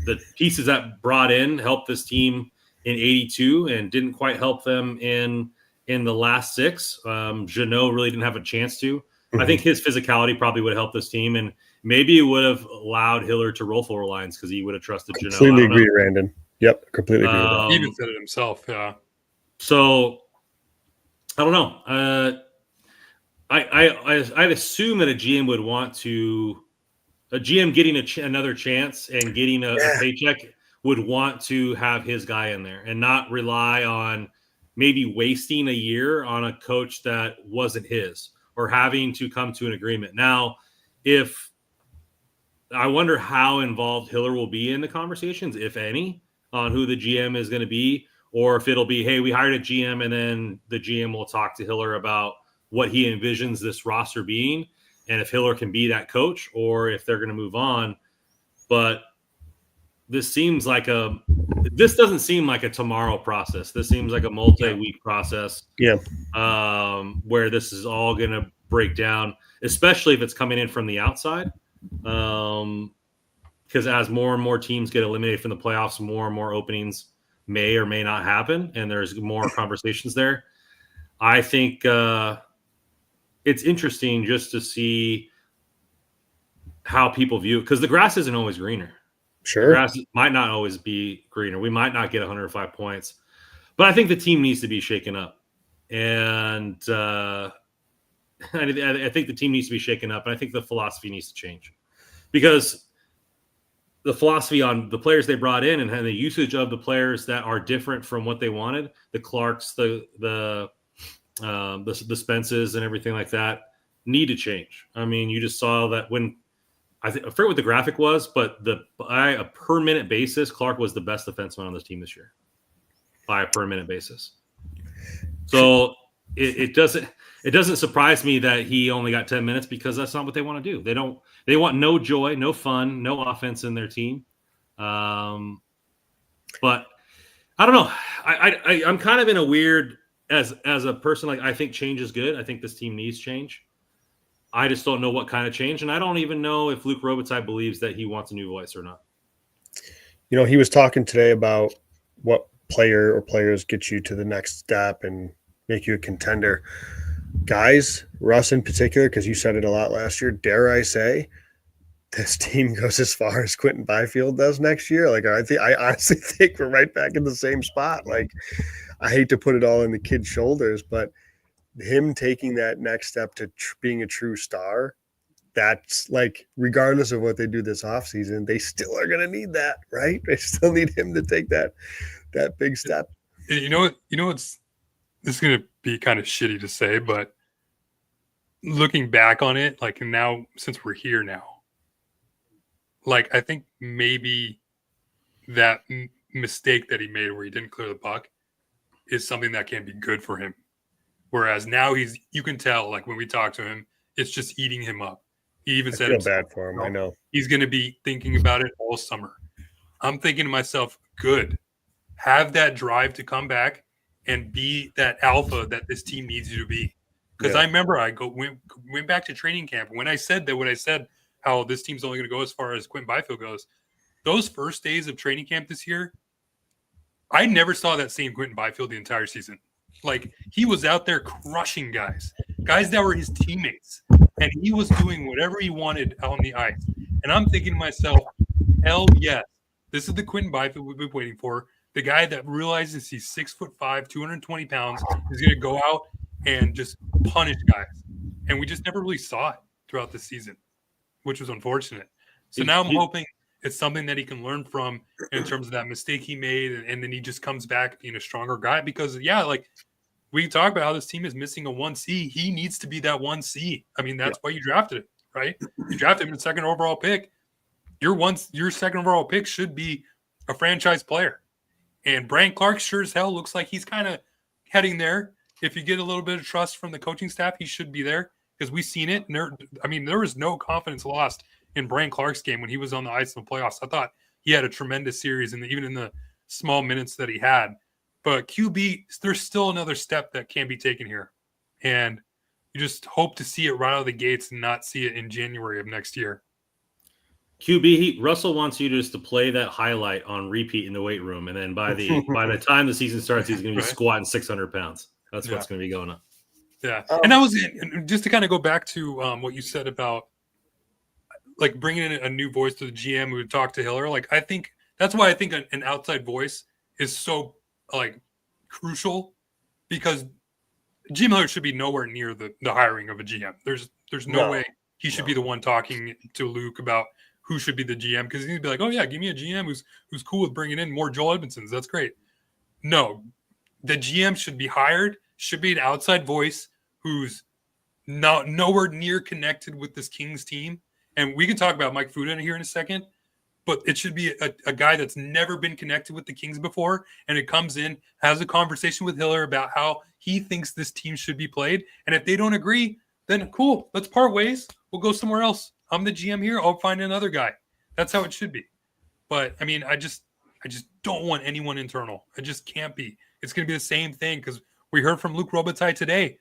the pieces that brought in helped this team in 82 and didn't quite help them in the last 6. Janot really didn't have a chance to. Mm-hmm. I think his physicality probably would have helped this team, and maybe it would have allowed Hiller to roll 4 lines because he would have trusted Janot. Completely agree, Randon. Yep, completely agree with that. He even said it himself. Yeah. So I don't know. I'd assume that a GM would want to. A GM getting another chance and getting a paycheck would want to have his guy in there and not rely on maybe wasting a year on a coach that wasn't his or having to come to an agreement. Now, I wonder how involved Hiller will be in the conversations, if any. on who the GM is going to be, or if it'll be, hey, we hired a GM and then the GM will talk to Hiller about what he envisions this roster being, and if Hiller can be that coach, or if they're going to move on. But this doesn't seem like a tomorrow process. This seems like a multi-week process. Yeah. Where this is all going to break down, especially if it's coming in from the outside. Because as more and more teams get eliminated from the playoffs, more and more openings may or may not happen, and there's more conversations there. I think it's interesting just to see how people view it, because the grass isn't always greener. Sure. The grass might not always be greener. We might not get 105 points, but I think the team needs to be shaken up. And I think the team needs to be shaken up, and I think the philosophy needs to change, because the philosophy on the players they brought in and the usage of the players that are different from what they wanted, the Clarks, the Spences and everything like that, need to change. I mean, you just saw that when I forget what the graphic was, but by a per minute basis, Clark was the best defenseman on this team this year by a per minute basis. So it doesn't surprise me that he only got 10 minutes, because that's not what they want to do. They want no joy, no fun, no offense in their team. But I don't know. I'm kind of in a weird, as a person, like, I think change is good. I think this team needs change. I just don't know what kind of change. And I don't even know if Luke Robitaille believes that he wants a new voice or not. You know, he was talking today about what player or players get you to the next step and make you a contender. Guys, Russ in particular, because you said it a lot last year, dare I say, this team goes as far as Quentin Byfield does next year. Like, I honestly think we're right back in the same spot. Like, I hate to put it all in the kid's shoulders, but him taking that next step to being a true star, that's like, regardless of what they do this offseason, they still are going to need that, right? They still need him to take that big step. You know what's, this is going to be kind of shitty to say, but looking back on it, like, now, since we're here now, like, I think maybe that mistake that he made where he didn't clear the puck is something that can be good for him. Whereas now you can tell, like, when we talk to him, it's just eating him up. He even said, I feel bad for him. I know he's going to be thinking about it all summer. I'm thinking to myself, good, have that drive to come back and be that alpha that this team needs you to be. Because I remember went back to training camp. When I said how this team's only going to go as far as Quentin Byfield goes, those first days of training camp this year, I never saw that same Quentin Byfield the entire season. Like, he was out there crushing guys that were his teammates, and he was doing whatever he wanted on the ice. And I'm thinking to myself, hell yes, this is the Quentin Byfield we've been waiting for. The guy that realizes he's 6'5", 220 pounds, is going to go out and just punish guys. And we just never really saw it throughout the season, which was unfortunate. So now I'm hoping it's something that he can learn from in terms of that mistake he made, and then he just comes back being a stronger guy. Because, like, we talk about how this team is missing a 1C. He needs to be that 1C. I mean, that's why you drafted him, right? You drafted him in the second overall pick. Your second overall pick should be a franchise player. And Brian Clark sure as hell looks like he's kind of heading there. If you get a little bit of trust from the coaching staff, he should be there, because we've seen it. And there was no confidence lost in Brian Clark's game when he was on the ice in the playoffs. I thought he had a tremendous series, even in the small minutes that he had. But QB, there's still another step that can be taken here. And you just hope to see it right out of the gates and not see it in January of next year. QB, Russell wants you just to play that highlight on repeat in the weight room. And then by the time the season starts, he's going to be squatting 600 pounds. That's what's going to be going on. Yeah. And that was just to kind of go back to what you said about, like, bringing in a new voice to the GM who would talk to Hiller. Like, I think that's why I think an outside voice is so, like, crucial, because GM Hiller should be nowhere near the hiring of a GM. There's no way he should be the one talking to Luke about who should be the GM, because he'd be like, oh yeah, give me a GM who's cool with bringing in more Joel Edmondsons. That's great. No, the GM should be hired, should be an outside voice who's nowhere near connected with this Kings team. And we can talk about Mike Fuda here in a second, but it should be a guy that's never been connected with the Kings before, and it comes in, has a conversation with Hiller about how he thinks this team should be played, and if they don't agree, then cool, let's part ways. We'll go somewhere else. I'm the GM here. I'll find another guy. That's how it should be. But I mean, I just don't want anyone internal. I just can't be. It's going to be the same thing because we heard from Luke Robitaille today.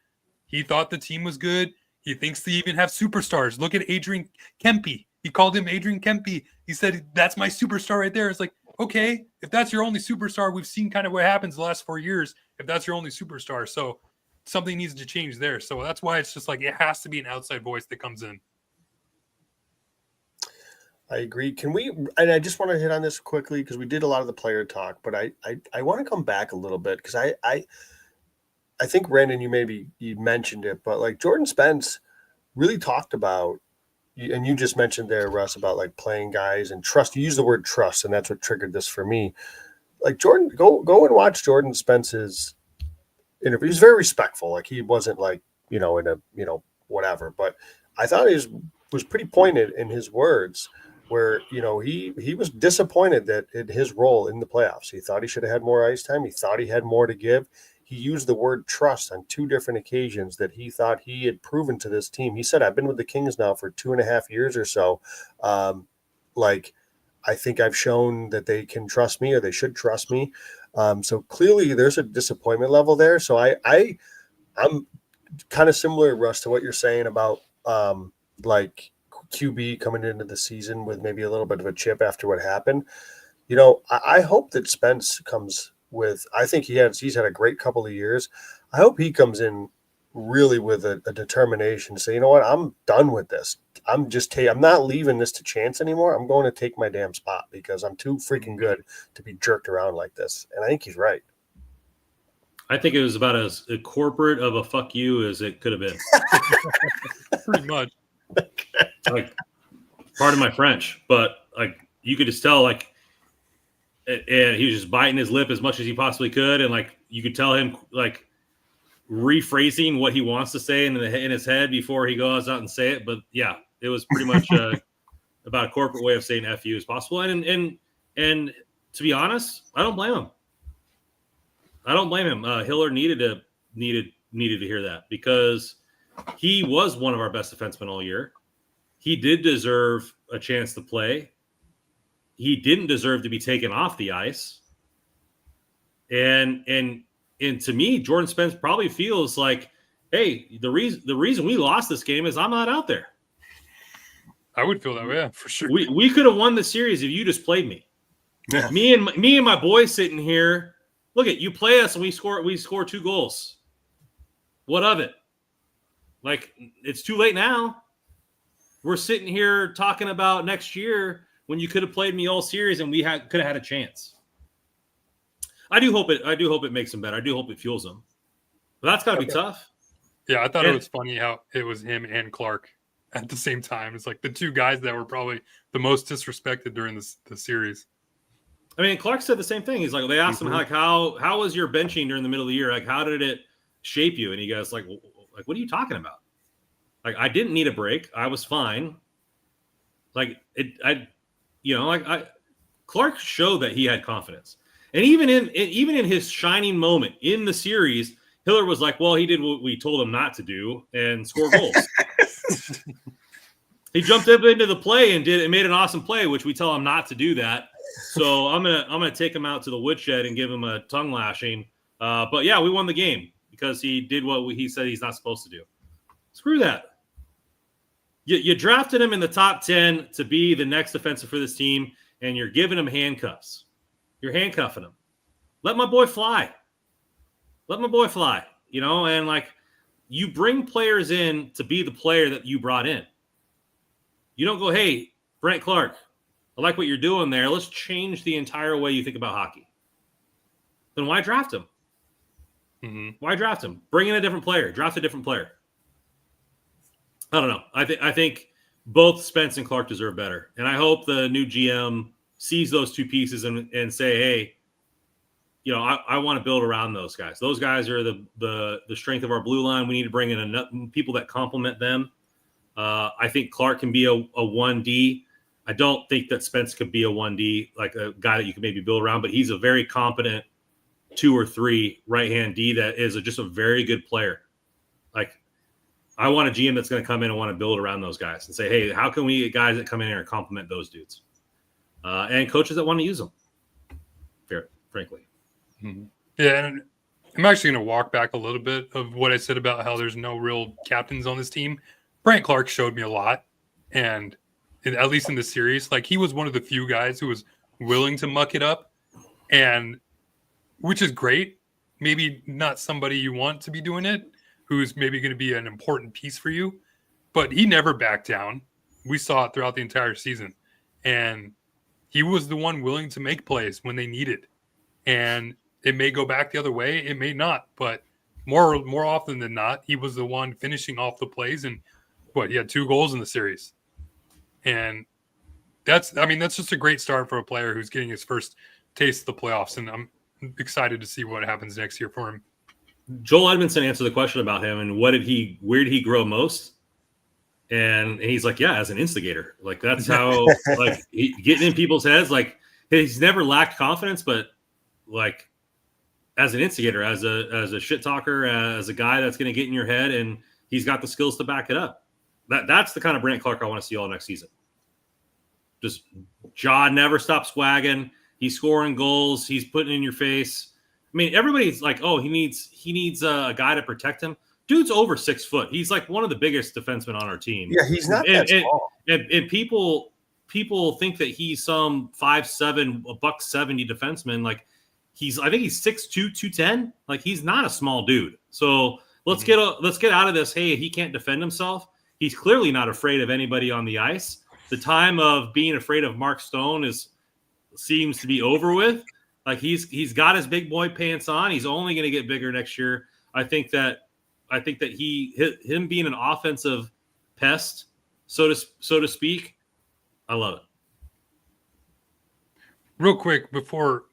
He thought the team was good. He thinks they even have superstars. Look at Adrian Kempe. He called him Adrian Kempe. He said, that's my superstar right there. It's like, okay, if that's your only superstar, we've seen kind of what happens the last 4 years if that's your only superstar. So something needs to change there. So that's why it's just like it has to be an outside voice that comes in. I agree. Can we, and I just want to hit on this quickly because we did a lot of the player talk, but I want to come back a little bit because I think, Brandon, you mentioned it, but like Jordan Spence really talked about, and you just mentioned there, Russ, about like playing guys and trust. You use the word trust, and that's what triggered this for me. Like Jordan, go and watch Jordan Spence's interview. He's very respectful. Like he wasn't like, in a, whatever, but I thought he was pretty pointed in his words where, he was disappointed that in his role in the playoffs, he thought he should have had more ice time. He thought he had more to give. He used the word trust on 2 different occasions that he thought he had proven to this team. He said, I've been with the Kings now for 2.5 years or so. I think I've shown that they can trust me or they should trust me. So clearly there's a disappointment level there. So I'm kind of similar, Russ, to what you're saying about like QB coming into the season with maybe a little bit of a chip after what happened. I hope that Spence comes with, I think he's had a great couple of years. I hope he comes in really with a determination to say, you know what, I'm done with this. I'm not leaving this to chance anymore. I'm going to take my damn spot because I'm too freaking good to be jerked around like this. And I think he's right. I think it was about as corporate of a fuck you as it could have been. Pretty much. Like, pardon my French, but like you could just tell, like, and he was just biting his lip as much as he possibly could, and like you could tell him like rephrasing what he wants to say in his head before he goes out and say it. But yeah, it was pretty much about a corporate way of saying "f you" as possible. And to be honest, I don't blame him. Hiller needed to hear that because he was one of our best defensemen all year. He did deserve a chance to play. He didn't deserve to be taken off the ice. And to me, Jordan Spence probably feels like, hey, the reason we lost this game is I'm not out there. I would feel that way, yeah, for sure. We could have won the series if you just played me. Yeah. Me and my boys sitting here. Look at you play us and we score 2 goals. What of it? Like, it's too late now. We're sitting here talking about next year when you could have played me all series and we could have had a chance. I do hope it makes him better. I do hope it fuels him. But that's got to be tough. Yeah, I thought it was funny how it was him and Clark at the same time. It's like the 2 guys that were probably the most disrespected during the series. I mean, Clark said the same thing. He's like, they asked him like, how was your benching during the middle of the year? Like, how did it shape you? And he goes like, what are you talking about? Like, I didn't need a break. I was fine. Like Clark showed that he had confidence. And even in his shining moment in the series, Hiller was like, well, he did what we told him not to do and score goals. He jumped up into the play and made an awesome play, which we tell him not to do that. So I'm gonna take him out to the woodshed and give him a tongue lashing. But yeah, we won the game because he did what he said he's not supposed to do. Screw that. You drafted him in the top 10 to be the next defensive for this team, and you're giving him handcuffs. You're handcuffing him. Let my boy fly. And like, you bring players in to be the player that you brought in. You don't go, hey, Brent Clark, I like what you're doing there. Let's change the entire way you think about hockey. Then why draft him? Mm-hmm. Why draft him? Bring in a different player. Draft a different player. I don't know. I think both Spence and Clark deserve better. And I hope the new GM sees those 2 pieces and say, hey, I want to build around those guys. Those guys are the strength of our blue line. We need to bring in enough people that complement them. I think Clark can be a 1D. I don't think that Spence could be a 1D, like a guy that you can maybe build around, but he's a very competent 2 or 3 right-hand D that is just a very good player. Like, I want a GM that's going to come in and want to build around those guys and say, hey, how can we get guys that come in here and complement those dudes? And coaches that want to use them, frankly. Mm-hmm. Yeah, and I'm actually going to walk back a little bit of what I said about how there's no real captains on this team. Brant Clark showed me a lot, and at least in the series, like, he was one of the few guys who was willing to muck it up, and which is great. Maybe not somebody you want to be doing it, who's maybe going to be an important piece for you, but he never backed down. We saw it throughout the entire season, and he was the one willing to make plays when they needed. And it may go back the other way, it may not, but more often than not, he was the one finishing off the plays. And he had 2 goals in the series, and that's just a great start for a player who's getting his first taste of the playoffs. And I'm excited to see what happens next year for him. Joel Edmondson answered the question about him and where did he grow most? And he's like, yeah, as an instigator. Like, that's how, like, getting in people's heads. Like, he's never lacked confidence, but like, as an instigator, as a shit talker, as a guy that's going to get in your head, and he's got the skills to back it up. That's the kind of Brant Clark I want to see all next season. Just jaw never stops wagging. He's scoring goals. He's putting in your face. I mean, everybody's like, oh, he needs a guy to protect him. Dude's over 6 foot. He's like one of the biggest defensemen on our team. Yeah, he's not that small. And people think that he's some 5'7", $170 defenseman. Like, I think he's 6'2", 210. Like, he's not a small dude. So let's get out of this. Hey, he can't defend himself. He's clearly not afraid of anybody on the ice. The time of being afraid of Mark Stone seems to be over with. Like, he's got his big boy pants on. He's only going to get bigger next year. I think that him being an offensive pest, so to speak, I love it. Real quick before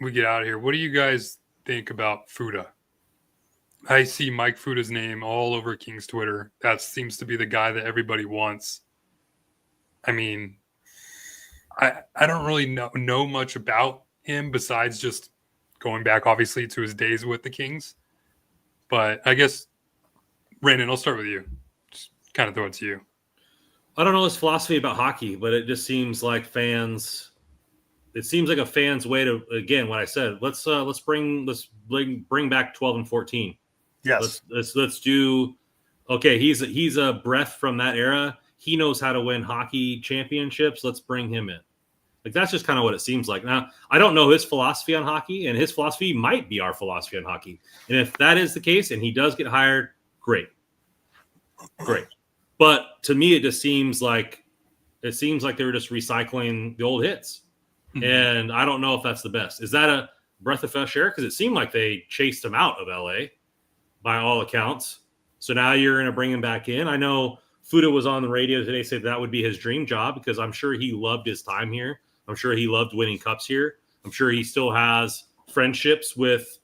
we get out of here, what do you guys think about Fuda? I see Mike Fuda's name all over King's Twitter. That seems to be the guy that everybody wants. I mean, I don't really know much about him besides just going back, obviously, to his days with the Kings. But I guess, Brandon, I'll start with you. Just kind of throw it to you. I don't know his philosophy about hockey, but it just seems like fans. It seems like a fan's way to, again, what I said. Let's bring back 12 and 14. Yes. Let's do. Okay, he's a breath from that era. He knows how to win hockey championships. Let's bring him in. Like, that's just kind of what it seems like. Now, I don't know his philosophy on hockey, and his philosophy might be our philosophy on hockey. And if that is the case, and he does get hired, great. But to me, it just seems like they were just recycling the old hits. Mm-hmm. And I don't know if that's the best. Is that a breath of fresh air? Because it seemed like they chased him out of LA by all accounts. So now you're going to bring him back in. I know Fuda was on the radio today, said that would be his dream job because I'm sure he loved his time here. I'm sure he loved winning cups here. I'm sure he still has friendships with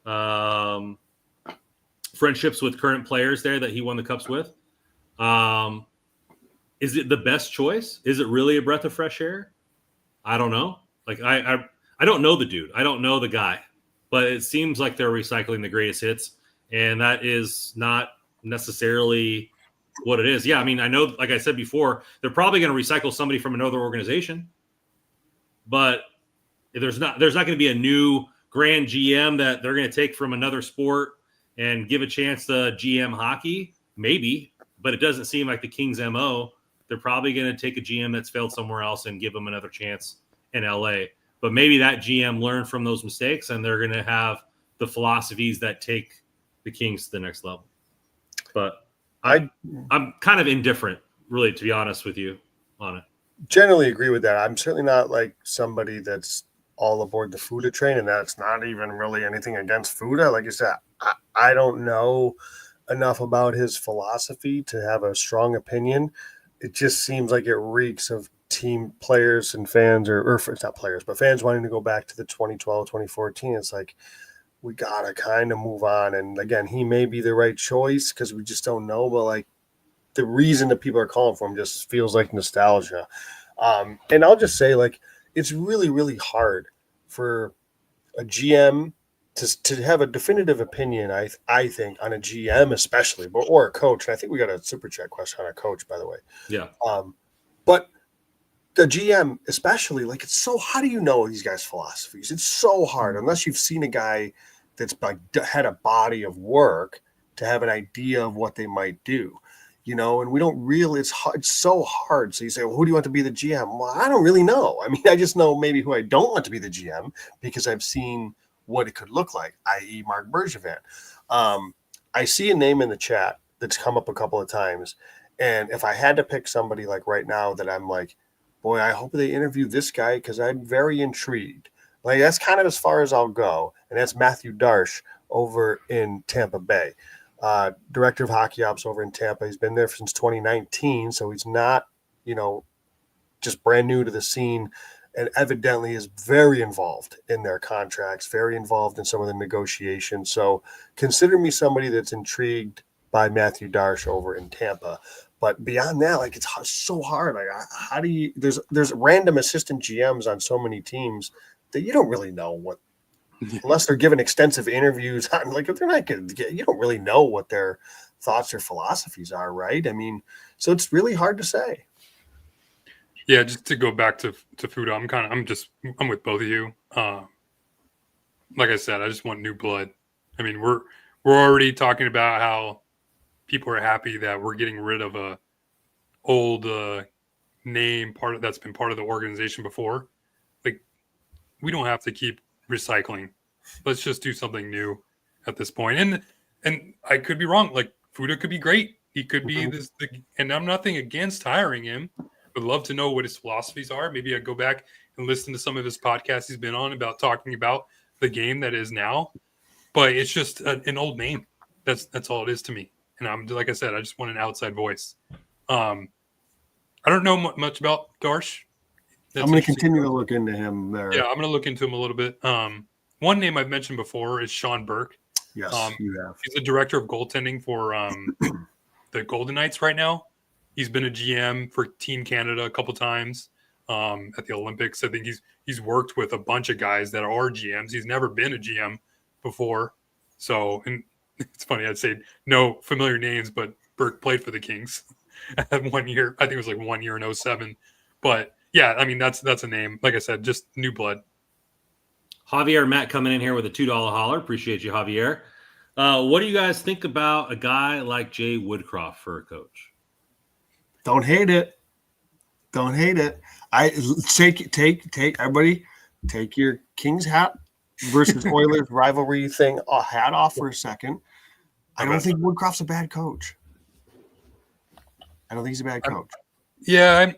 current players there that he won the cups with. Is it the best choice? Is it really a breath of fresh air? I don't know. Like, I don't know the dude. I don't know the guy, but it seems like they're recycling the greatest hits, and that is not necessarily what it is. Yeah, I mean, I know, like I said before, they're probably going to recycle somebody from another organization, but there's not going to be a new grand GM that they're going to take from another sport and give a chance to GM hockey. Maybe, but it doesn't seem like the Kings' MO. They're probably going to take a GM that's failed somewhere else and give them another chance in LA. But maybe that GM learned from those mistakes, and they're going to have the philosophies that take the Kings to the next level. But I'm kind of indifferent, really, to be honest with you, on it. Generally agree with that. I'm certainly not like somebody that's all aboard the Fuda train, and that's not even really anything against Fuda. Like you said, I don't know enough about his philosophy to have a strong opinion. It just seems like it reeks of team players and fans, or it's not players, but fans wanting to go back to the 2012, 2014. It's like, we got to kind of move on. And again, he may be the right choice because we just don't know. But like, the reason that people are calling for him just feels like nostalgia. And I'll just say, like, it's really, really hard for a GM to have a definitive opinion, I think, on a GM especially, or a coach. And I think we got a super chat question on a coach, by the way. Yeah. But the GM especially, like, it's so, how do you know these guys' philosophies? It's so hard unless you've seen a guy that's like had a body of work to have an idea of what they might do, and we don't really, it's hard, it's so hard. So you say, well, who do you want to be the GM? Well, I don't really know. I mean, I just know maybe who I don't want to be the GM because I've seen what it could look like, i.e. Mark Bergevin. I see a name in the chat that's come up a couple of times. And if I had to pick somebody like right now that I'm like, boy, I hope they interview this guy because I'm very intrigued. Like, that's kind of as far as I'll go. And that's Matthew Darsh over in Tampa Bay. Director of hockey ops over in Tampa. He's been there since 2019. So he's not, just brand new to the scene, and evidently is very involved in their contracts, very involved in some of the negotiations. So consider me somebody that's intrigued by Matthew Darsh over in Tampa. But beyond that, like, it's so hard. Like, how do you? There's random assistant GMs on so many teams that you don't really know what, unless they're given extensive interviews on. Like, if they're not going to get, you don't really know what their thoughts or philosophies are, right? I mean, so it's really hard to say. Yeah, just to go back to Fuda, I'm with both of you. Like I said, I just want new blood. I mean, we're already talking about how people are happy that we're getting rid of a old name that's been part of the organization before. Like, we don't have to keep recycling. Let's just do something new at this point. And I could be wrong. Like, Fuda could be great. He could be and I'm nothing against hiring him. Would love to know what his philosophies are. Maybe I go back and listen to some of his podcasts he's been on about talking about the game that is now. But it's just an old name. That's all it is to me. And I'm, like I said, I just want an outside voice. I don't know much about Darsh. I'm going to continue to look into him there. Yeah, I'm going to look into him a little bit. One name I've mentioned before is Sean Burke. Yes, you have. He's the director of goaltending for the Golden Knights right now. He's been a GM for Team Canada a couple times at the Olympics. I think he's worked with a bunch of guys that are GMs. He's never been a GM before. So, and it's funny, I'd say no familiar names, but Burke played for the Kings 1 year. I think it was like 1 year in 2007. But yeah, I mean, that's a name. Like I said, just new blood. Javier Matt coming in here with a $2 holler. Appreciate you, Javier. What do you guys think about a guy like Jay Woodcroft for a coach? Don't hate it. Don't hate it. I take everybody, take your Kings hat versus Oilers rivalry thing hat off for a second. I don't think Woodcroft's a bad coach. I don't think he's a bad coach. Yeah,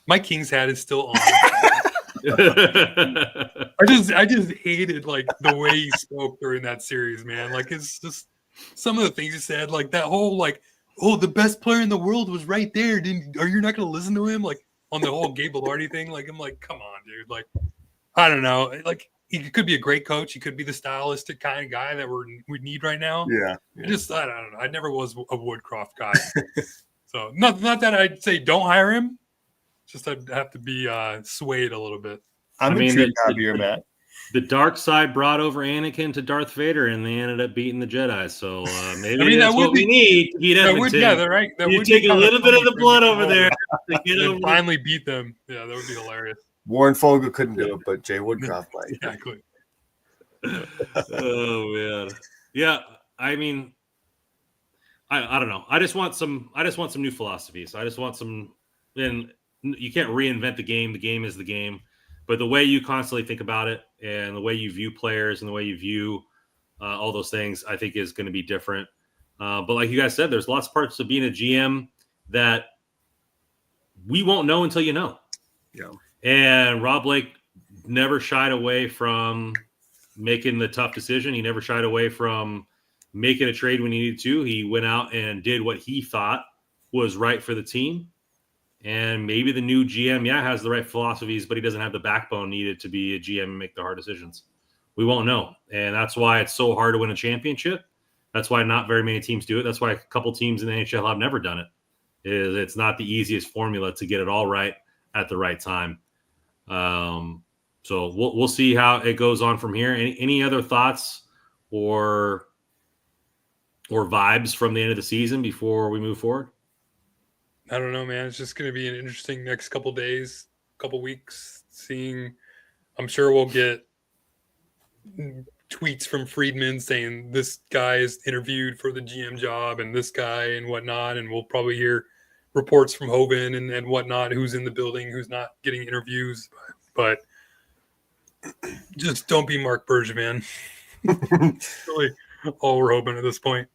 my Kings hat is still on. I just hated like the way he spoke during that series, man. Like, it's just some of the things he said, like that whole like, oh, the best player in the world was right there. Are you not going to listen to him? Like, on the whole Gabe Velarde thing. Like, I'm like, come on, dude. Like, I don't know. Like, he could be a great coach. He could be the stylistic kind of guy that we need right now. Yeah. I don't know. I never was a Woodcroft guy. So not that I'd say don't hire him. Just I'd have to be swayed a little bit. I mean, Matt. The dark side brought over Anakin to Darth Vader, and they ended up beating the Jedi. So maybe that's what we need to beat Edmonton. You take a little bit of the blood over there to get over. Finally beat them. Yeah, that would be hilarious. Warren Fogle couldn't do it, but Jay Woodcroft might. Exactly. Oh man, yeah. I mean, I don't know. I just want some new philosophies. I just want some. And you can't reinvent the game. The game is the game. But the way you constantly think about it and the way you view players and the way you view all those things, I think is going to be different. But like you guys said, there's lots of parts of being a GM that we won't know until you know. Yeah. And Rob Blake never shied away from making the tough decision. He never shied away from making a trade when he needed to. He went out and did what he thought was right for the team. And maybe the new GM, has the right philosophies, but he doesn't have the backbone needed to be a GM and make the hard decisions. We won't know. And that's why it's so hard to win a championship. That's why not very many teams do it. That's why a couple teams in the NHL have never done it. It's not the easiest formula to get it all right at the right time. So we'll see how it goes on from here. Any other thoughts or vibes from the end of the season before we move forward? I don't know, man. It's just going to be an interesting next couple days, couple weeks. I'm sure we'll get tweets from Friedman saying this guy is interviewed for the GM job and this guy and whatnot. And we'll probably hear reports from Hoban and whatnot, who's in the building, who's not getting interviews. But just don't be Mark Bergevin. Really all we're hoping at this point.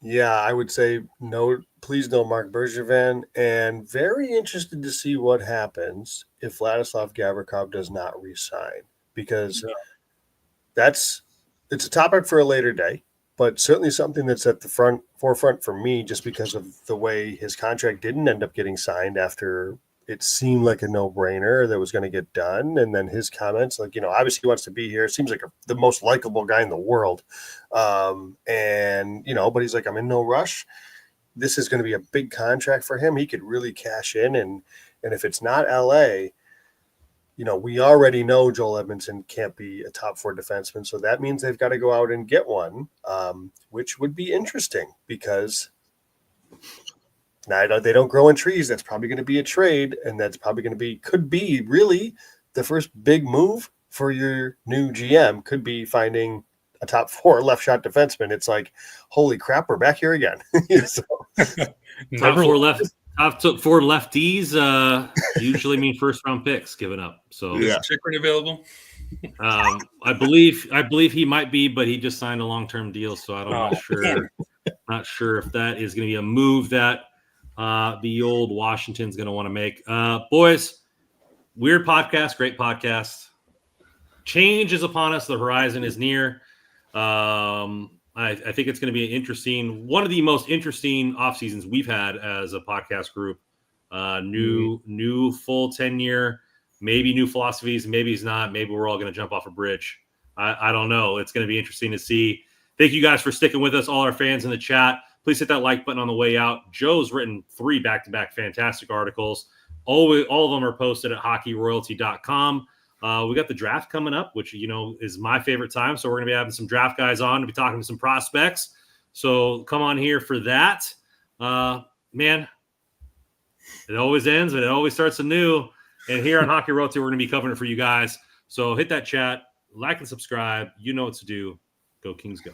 Yeah, I would say no, please no Mark Bergevin, and very interested to see what happens if Vladislav Gavrikov does not resign, because it's a topic for a later day, but certainly something that's at the forefront for me, just because of the way his contract didn't end up getting signed after it seemed like a no-brainer that was going to get done. And then his comments, like, obviously he wants to be here. Seems like the most likable guy in the world. But he's like, I'm in no rush. This is going to be a big contract for him. He could really cash in. And if it's not LA, we already know Joel Edmondson can't be a top 4 defenseman. So that means they've got to go out and get one, which would be interesting because now they don't grow in trees. That's probably going to be a trade, and that's probably could be really the first big move for your new GM. Could be finding a top 4 left shot defenseman. It's like, holy crap, we're back here again. Top 4 lefties usually mean first round picks given up. So is Chychrun available? I believe he might be, but he just signed a long term deal, so not sure if that is going to be a move that the old Washington's going to want to make. Boys, weird podcast, great podcast. Change is upon us. The horizon is near. I think it's going to be one of the most interesting off seasons we've had as a podcast group. New full tenure, maybe new philosophies, maybe it's not. Maybe we're all going to jump off a bridge. I don't know. It's going to be interesting to see. Thank you guys for sticking with us, all our fans in the chat. Please hit that like button on the way out. Joe's written 3 back-to-back fantastic articles. All of them are posted at hockeyroyalty.com. We got the draft coming up, which, is my favorite time. So we're going to be having some draft guys on to be talking to some prospects. So come on here for that. Man, it always ends and it always starts anew. And here on Hockey Royalty, we're going to be covering it for you guys. So hit that chat, like and subscribe. You know what to do. Go Kings, go.